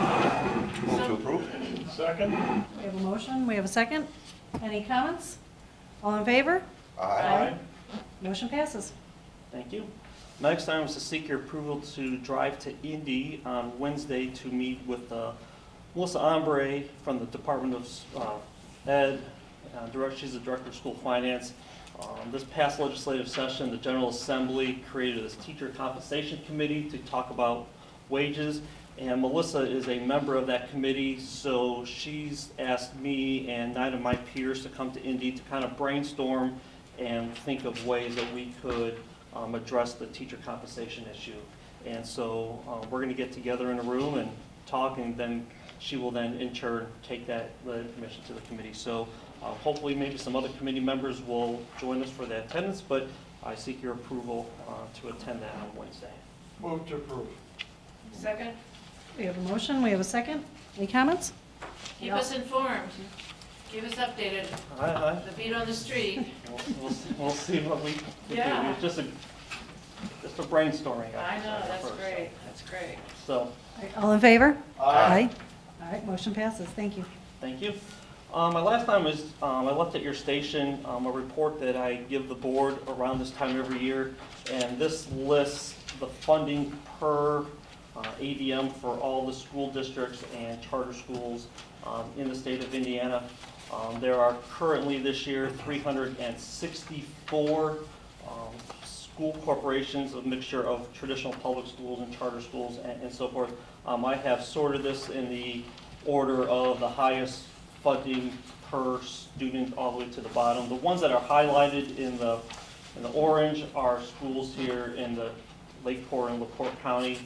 Move to approve? Second? We have a motion, we have a second. Any comments? All in favor? Aye. Motion passes. Thank you. Next item is to seek your approval to drive to Indy on Wednesday to meet with Melissa Ombre from the Department of Ed. She's the Director of School Finance. This past legislative session, the General Assembly created this teacher compensation committee to talk about wages. And Melissa is a member of that committee, so she's asked me and 9 of my peers to come to Indy to kind of brainstorm and think of ways that we could address the teacher compensation issue. And so we're going to get together in a room and talk, and then she will then in turn take that information to the committee. So hopefully maybe some other committee members will join us for that attendance, but I seek your approval to attend that on Wednesday. Move to approve. Second? We have a motion, we have a second. Any comments? Keep us informed. Keep us updated. Aye. The beat on the street. We'll see what we Yeah. do. It's just a brainstorming. I know, that's first. great, that's great. So, All right, all in favor? Aye. All right, motion passes, thank you. thank you. My last time is, I left at your station a report that I give the board around this time every year, and this lists the funding per ADM for all the school districts and charter schools in the state of Indiana. There are currently this year 364 school corporations, a mixture of traditional public schools and charter schools and so forth. I have sorted this in the order of the highest funding per student all the way to the bottom. The ones that are highlighted in the orange are schools here in the Lakeport and LaPorte County,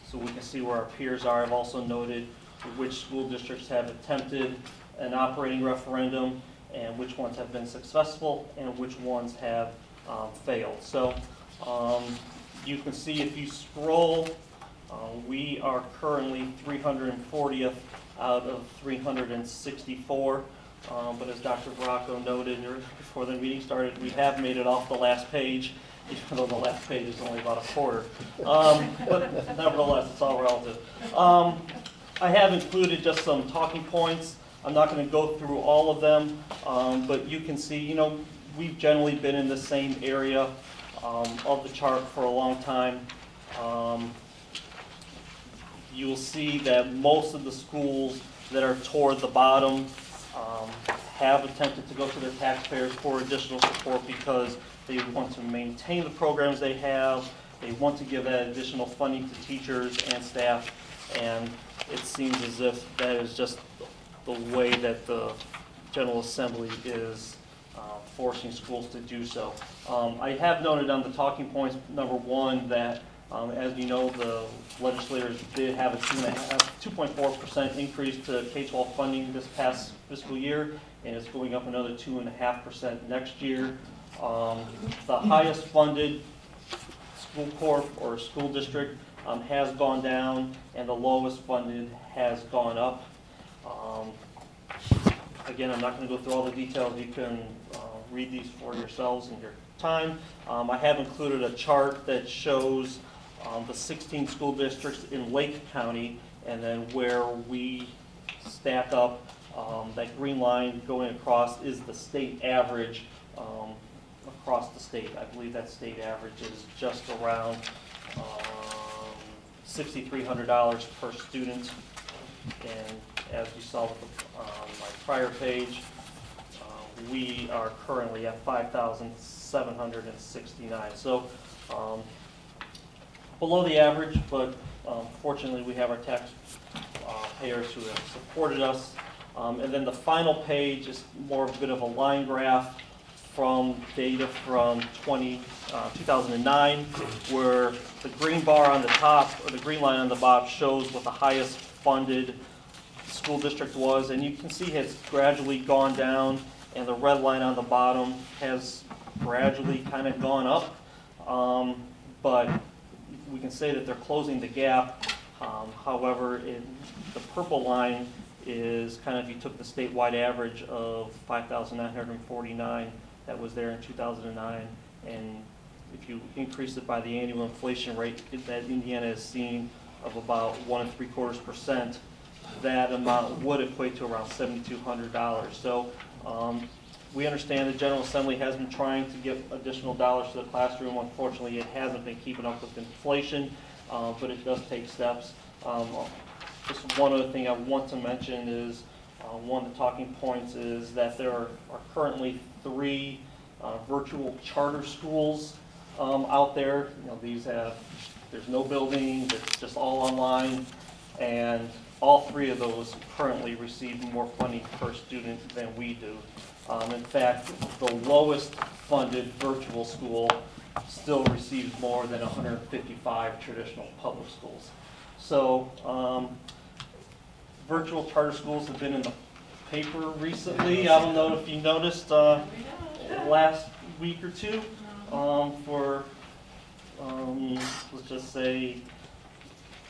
so we can see where our peers are. I've also noted which school districts have attempted an operating referendum and which ones have been successful and which ones have failed. So you can see if you scroll, we are currently 340th out of 364. But as Dr. Baracco noted before the meeting started, we have made it off the last page, even though the last page is only about a quarter. But nevertheless, it's all relative. I have included just some talking points. I'm not going to go through all of them, but you can see, we've generally been in the same area of the chart for a long time. You'll see that most of the schools that are toward the bottom have attempted to go to their taxpayers for additional support because they want to maintain the programs they have. They want to give that additional funding to teachers and staff, and it seems as if that is just the way that the General Assembly is forcing schools to do so. I have noted on the talking points, number one, that as you know, the legislators did have a 2.4% increase to K-12 funding this past fiscal year, and it's going up another 2.5% next year. The highest funded school corp or school district has gone down, and the lowest funded has gone up. Again, I'm not going to go through all the details. You can read these for yourselves in your time. I have included a chart that shows the 16 school districts in Lake County, and then where we stack up. That green line going across is the state average across the state. I believe that state average is just around $6,300 per student. And as you saw with my prior page, we are currently at $5,769. So below the average, but fortunately we have our taxpayers who have supported us. And then the final page is more of a bit of a line graph from data from 2009, where the green bar on the top, or the green line on the bottom, shows what the highest funded school district was, and you can see it's gradually gone down, and the red line on the bottom has gradually kind of gone up, but we can say that they're closing the gap. However, the purple line is kind of, if you took the statewide average of 5,949 that was there in 2009, and if you increase it by the annual inflation rate that Indiana has seen of about 1.75%, that amount would equate to around $7,200. So we understand the General Assembly has been trying to get additional dollars to the classroom. Unfortunately, it hasn't been keeping up with inflation, but it does take steps. Just one other thing I want to mention is one of the talking points is that there are currently 3 virtual charter schools out there. There's no building, it's just all online, and all 3 of those currently receive more funding per student than we do. In fact, the lowest funded virtual school still receives more than 155 traditional public schools. So virtual charter schools have been in the paper recently. I don't know if you noticed last week or two for, let's just say,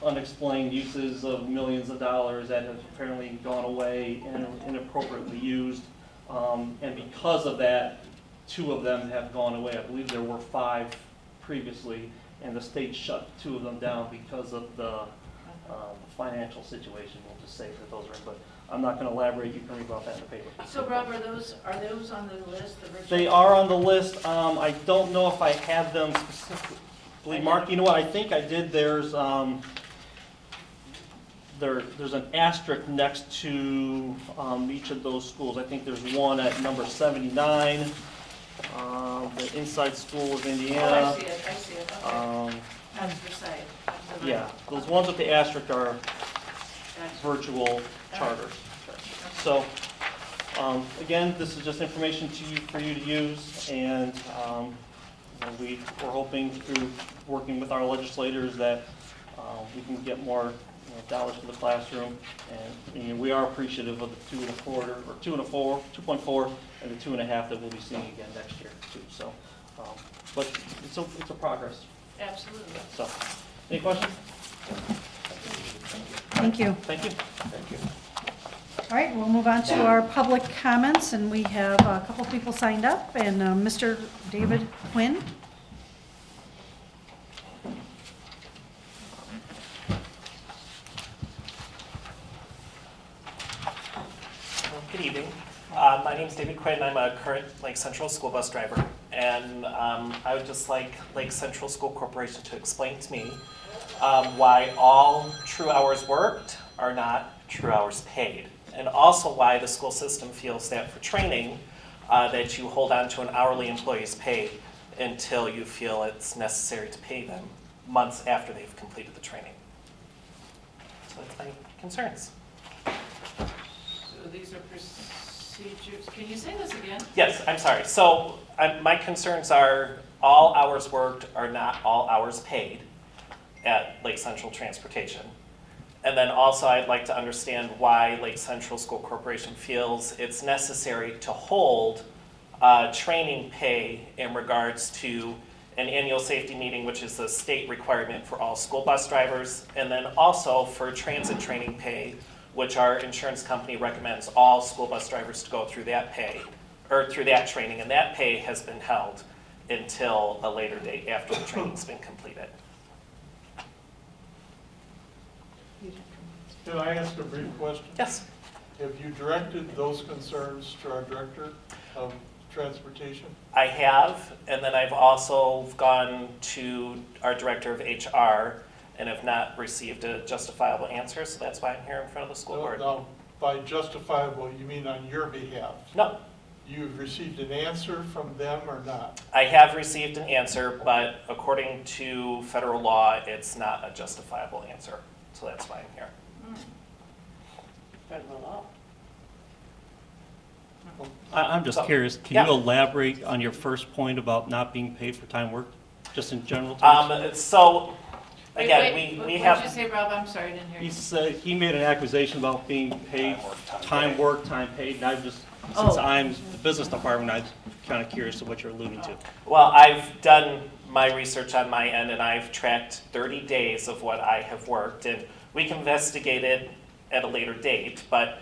unexplained uses of millions of dollars that have apparently gone away and inappropriately used. And because of that, 2 of them have gone away. I believe there were 5 previously, and the state shut 2 of them down because of the financial situation. We'll just say that those are in, but I'm not going to elaborate. You can read about that in the paper. So Rob, are those on the list? The virtual- They are on the list. I don't know if I have them specifically marked. You know what? I think I did. There's an asterisk next to each of those schools. I think there's one at number 79, the Inside School of Indiana. Oh, I see it, okay. That's the site. That's the Yeah, those ones with the asterisk are virtual charters. So, again, this is just information for you to use, and we're hoping through working with our legislators that we can get more dollars to the classroom, and we are appreciative of the 2.25 or 2.4, and the 2.5 that we'll be seeing again next year too. So, but it's a progress. Absolutely. So, any questions? Thank you. Thank you. Thank you. All right, we'll move on to our public comments, and we have a couple people signed up, and Mr. David Quinn. Good evening. My name is David Quinn. I'm a current Lake Central school bus driver, and I would just like Lake Central School Corporation to explain to me why all true hours worked are not true hours paid, and also why the school system feels that for training that you hold on to an hourly employee's pay until you feel it's necessary to pay them months after they've completed the training. So that's my concerns. So these are procedures. Can you say this again? Yes, I'm sorry. So my concerns are all hours worked are not all hours paid at Lake Central Transportation. And then also I'd like to understand why Lake Central School Corporation feels it's necessary to hold training pay in regards to an annual safety meeting, which is a state requirement for all school bus drivers, and then also for transit training pay, which our insurance company recommends all school bus drivers to go through that pay, or through that training, and that pay has been held until a later date after the training's been completed. Can I ask a brief question? Yes. Have you directed those concerns to our Director of Transportation? I have, and then I've also gone to our Director of HR and have not received a justifiable answer, so that's why I'm here in front of the school board. No, by justifiable, you mean on your behalf? No. You've received an answer from them or not? I have received an answer, but according to federal law, it's not a justifiable answer, so that's why I'm here. Federal law. I'm just curious, can you elaborate on your first point about not being paid for time worked, just in general terms? So, again, we have... What did you say, Rob? I'm sorry, I didn't hear you. He said, he made an accusation about being paid, time worked, time paid, and I'm just, since I'm the business department, I'm kind of curious to what you're alluding to. Well, I've done my research on my end, and I've tracked 30 days of what I have worked, and we can investigate it at a later date, but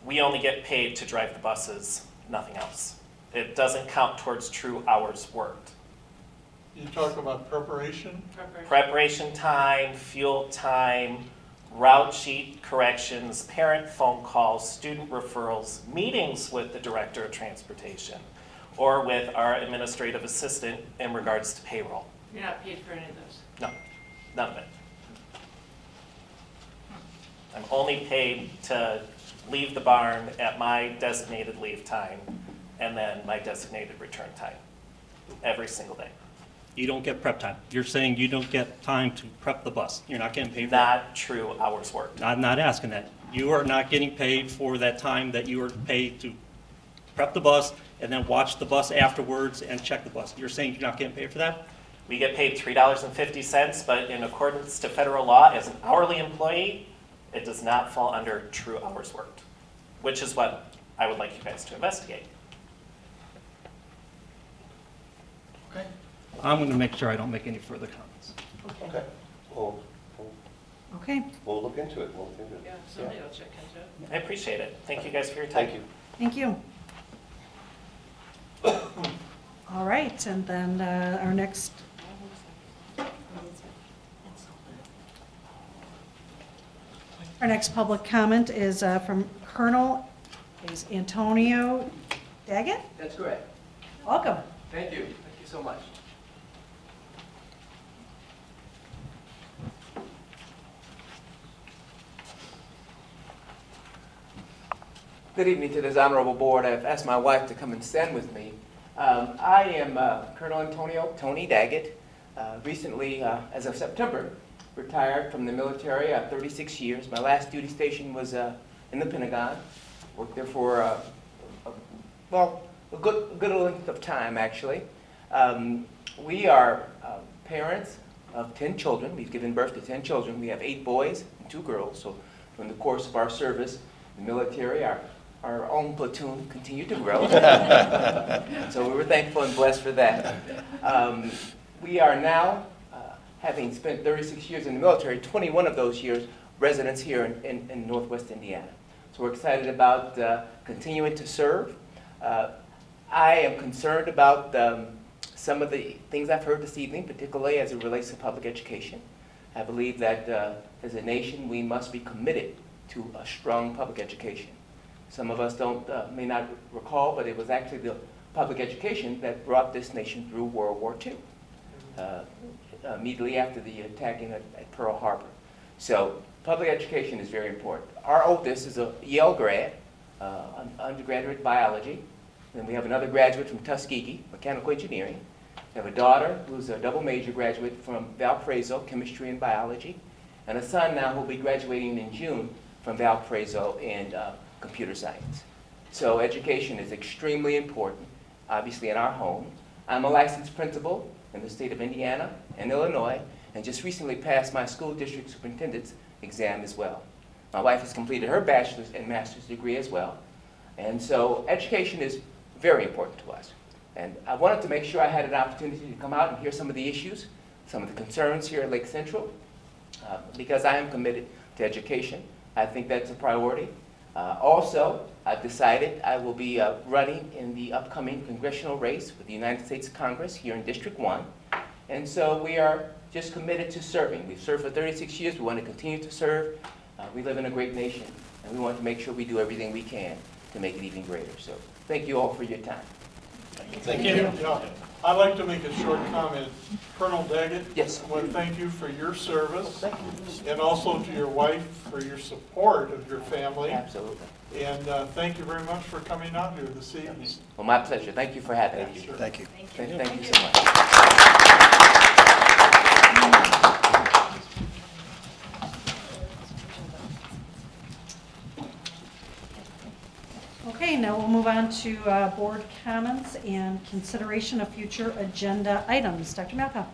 we only get paid to drive the buses, nothing else. It doesn't count towards true hours worked. You talk about preparation? Preparation time, fuel time, route sheet corrections, parent phone calls, student referrals, meetings with the Director of Transportation, or with our administrative assistant in regards to payroll. You're not paid for any of those? No, none of it. I'm only paid to leave the barn at my designated leave time and then my designated return time every single day. You don't get prep time. You're saying you don't get time to prep the bus. You're not getting paid for that? Not true hours worked. I'm not asking that. You are not getting paid for that time that you are paid to prep the bus and then watch the bus afterwards and check the bus. You're saying you're not getting paid for that? We get paid $3.50, but in accordance to federal law, as an hourly employee, It does not fall under true hours worked, which is what I would like you guys to investigate. Okay. I'm going to make sure I don't make any further comments. Okay. We'll Okay, look into it. We'll look into it. Yeah, somebody will check into it. I appreciate it. Thank you guys for your time. Thank you. thank you. All right, and then our next public comment is from Colonel is Antonio Daggett. That's correct. Welcome. Thank you. Thank you so much. Good evening to this honorable board. I've asked my wife to come and stand with me. I am Colonel Antonio Tony Daggett. Recently, as of September, retired from the military. 36 years. My last duty station was in the Pentagon. Worked there for a good length of time, actually. We are parents of 10 children. We've given birth to 10 children. We have 8 boys and 2 girls. So during the course of our service in the military, our own platoon continued to grow. So we were thankful and blessed for that. We are now, having spent 36 years in the military, 21 of those years residents here in Northwest Indiana. So we're excited about continuing to serve. I am concerned about some of the things I've heard this evening, particularly as it relates to public education. I believe that as a nation, we must be committed to a strong public education. Some of us may not recall, but it was actually the public education that brought this nation through World War II, immediately after the attacking at Pearl Harbor. So public education is very important. Our oldest is a Yale grad, undergraduate biology. Then we have another graduate from Tuskegee, mechanical engineering. We have a daughter who's a double major graduate from Valparaiso, chemistry and biology, and a son now who'll be graduating in June from Valparaiso in computer science. So education is extremely important, obviously in our home. I'm a licensed principal in the state of Indiana and Illinois, and just recently passed my school district superintendent's exam as well. My wife has completed her bachelor's and master's degree as well. And so education is very important to us. And I wanted to make sure I had an opportunity to come out and hear some of the issues, some of the concerns here at Lake Central, because I am committed to education. I think that's a priority. Also, I've decided I will be running in the upcoming congressional race with the United States Congress here in District 1. And so we are just committed to serving. We've served for 36 years. We want to continue to serve. We live in a great nation, and we want to make sure we do everything we can to make it even greater. So thank you all for your time. Thank you. Yeah. I'd like to make a short comment. Colonel Daggett, Yes. I want to thank you for your service, Thank you. and also to your wife for your support of your family. Absolutely. And thank you very much for coming out here this evening. Well, my pleasure. Thank you for having me. Sure. Thank you. Thank you so much. Okay, now we'll move on to board comments and consideration of future agenda items. Dr. Malka.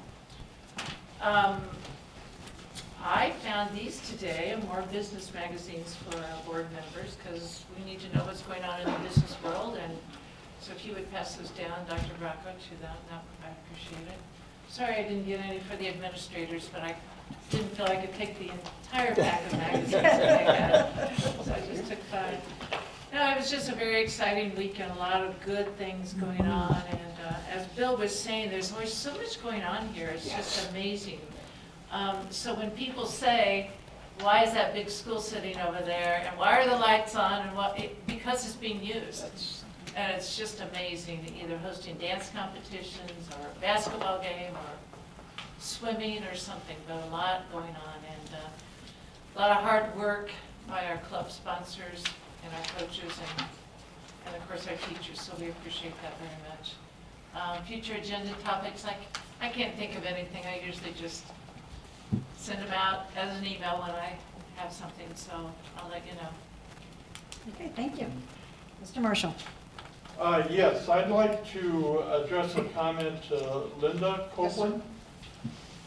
I found these today, more business magazines for our board members, because we need to know what's going on in the business world. And so if you would pass those down, Dr. Bracco, to them, I appreciate it. Sorry I didn't get any for the administrators, but I didn't feel I could take the entire pack of magazines that I had, so I just took 5. No, it was just a very exciting weekend, a lot of good things going on, and as Bill was saying, there's always so much going on here, it's just amazing. So when people say, why is that big school sitting over there, and why are the lights on, and because it's being used. And it's just amazing, either hosting dance competitions, or a basketball game, or swimming, or something, but a lot going on, and a lot of hard work by our club sponsors, and our coaches, and of course our teachers, so we appreciate that very much. Future agenda topics, I can't think of anything. I usually just send them out as an email when I have something, so I'll let you know. Okay, thank you. Mr. Marshall. Yes, I'd like to address a comment to Linda Copeland.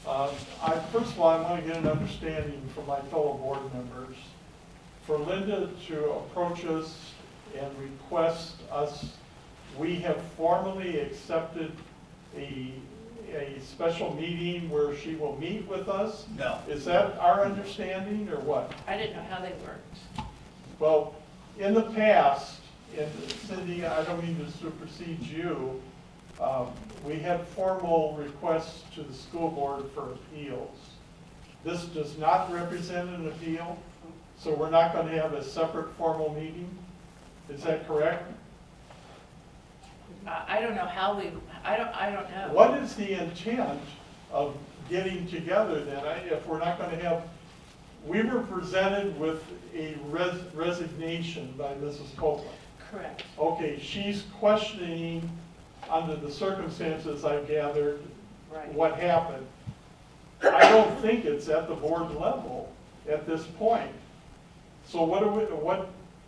First of all, I want to get an understanding from my fellow board members. for Linda to approach us and request us, we have formally accepted a special meeting where she will meet with us? No. Is that our understanding, or what? I didn't know how they worked. Well, in the past, and Cindy, I don't mean to supersede you, we had formal requests to the school board for appeals. This does not represent an appeal, so we're not going to have a separate formal meeting? Is that correct? I don't know how we, I don't know. What is the intent of getting together then? If we're not going to have, we were presented with a resignation by Mrs. Copeland. Correct. Okay, she's questioning, under the circumstances I've gathered, Right. what happened. I don't think it's at the board level at this point. So what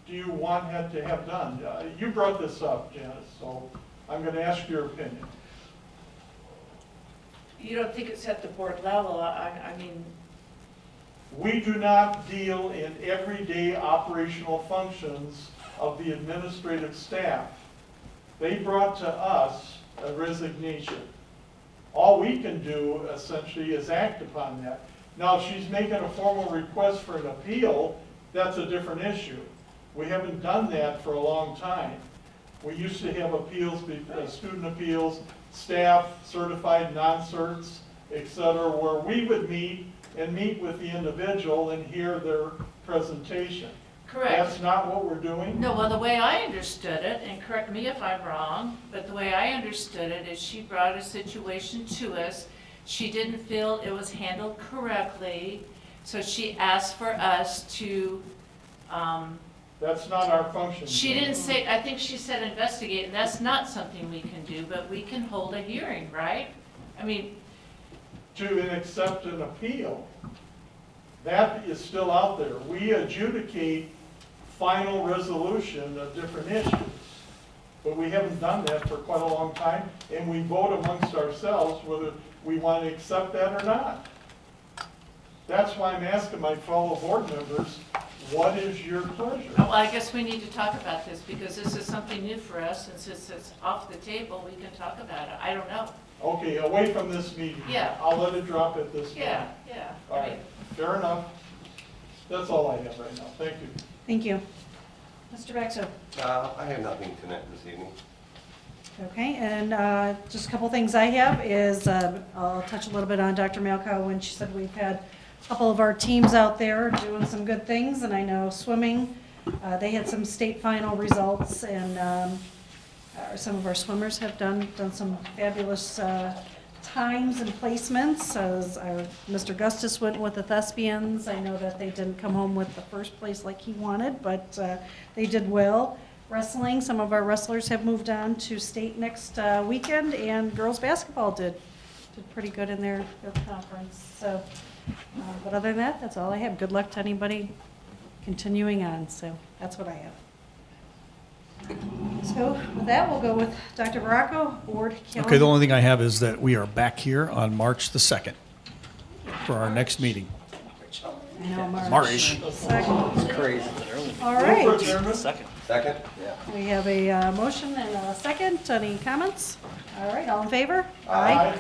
do you want to have done? You brought this up, Janice, so I'm going to ask your opinion. You don't think it's at the board level? I mean, We do not deal in everyday operational functions of the administrative staff. They brought to us a resignation. All we can do essentially is act upon that. Now, if she's making a formal request for an appeal, that's a different issue. We haven't done that for a long time. We used to have appeals, student appeals, staff, certified non-certs, et cetera, where we would meet with the individual and hear their presentation. correct. That's not what we're doing? No, well, the way I understood it, and correct me if I'm wrong, but the way I understood it is she brought a situation to us. She didn't feel it was handled correctly, so she asked for us to, That's not our function. she didn't say, I think she said investigate, and that's not something we can do, but we can hold a hearing, right? I mean, To accept an appeal, that is still out there. We adjudicate final resolution of different issues. But we haven't done that for quite a long time, and we vote amongst ourselves whether we want to accept that or not. That's why I'm asking my fellow board members, what is your pleasure? well, I guess we need to talk about this, because this is something new for us, and since it's off the table, we can talk about it. I don't know. Okay, away from this meeting. Yeah. I'll let it drop at this point. Yeah. All right, fair enough. That's all I have right now. Thank you. Thank you. Mr. Baxter? I have nothing tonight this evening. Okay, and just a couple things I have is, I'll touch a little bit on Dr. Malkow when she said we've had a couple of our teams out there doing some good things, and I know swimming, they had some state final results, and some of our swimmers have done some fabulous times and placements. As Mr. Gustus went with the Thespians, I know that they didn't come home with the first place like he wanted, but they did well. Wrestling, some of our wrestlers have moved on to state next weekend, and girls basketball did pretty good in their conference. So, but other than that, that's all I have. Good luck to anybody continuing on. So that's what I have. So with that, we'll go with Dr. Baracco, board calendar. Okay, the only thing I have is that we are back here on March the 2nd for our next meeting. I know, March. Second. Crazy. All right. Second. Second? We have a motion and a second. Any comments? All right, all in favor? Aye.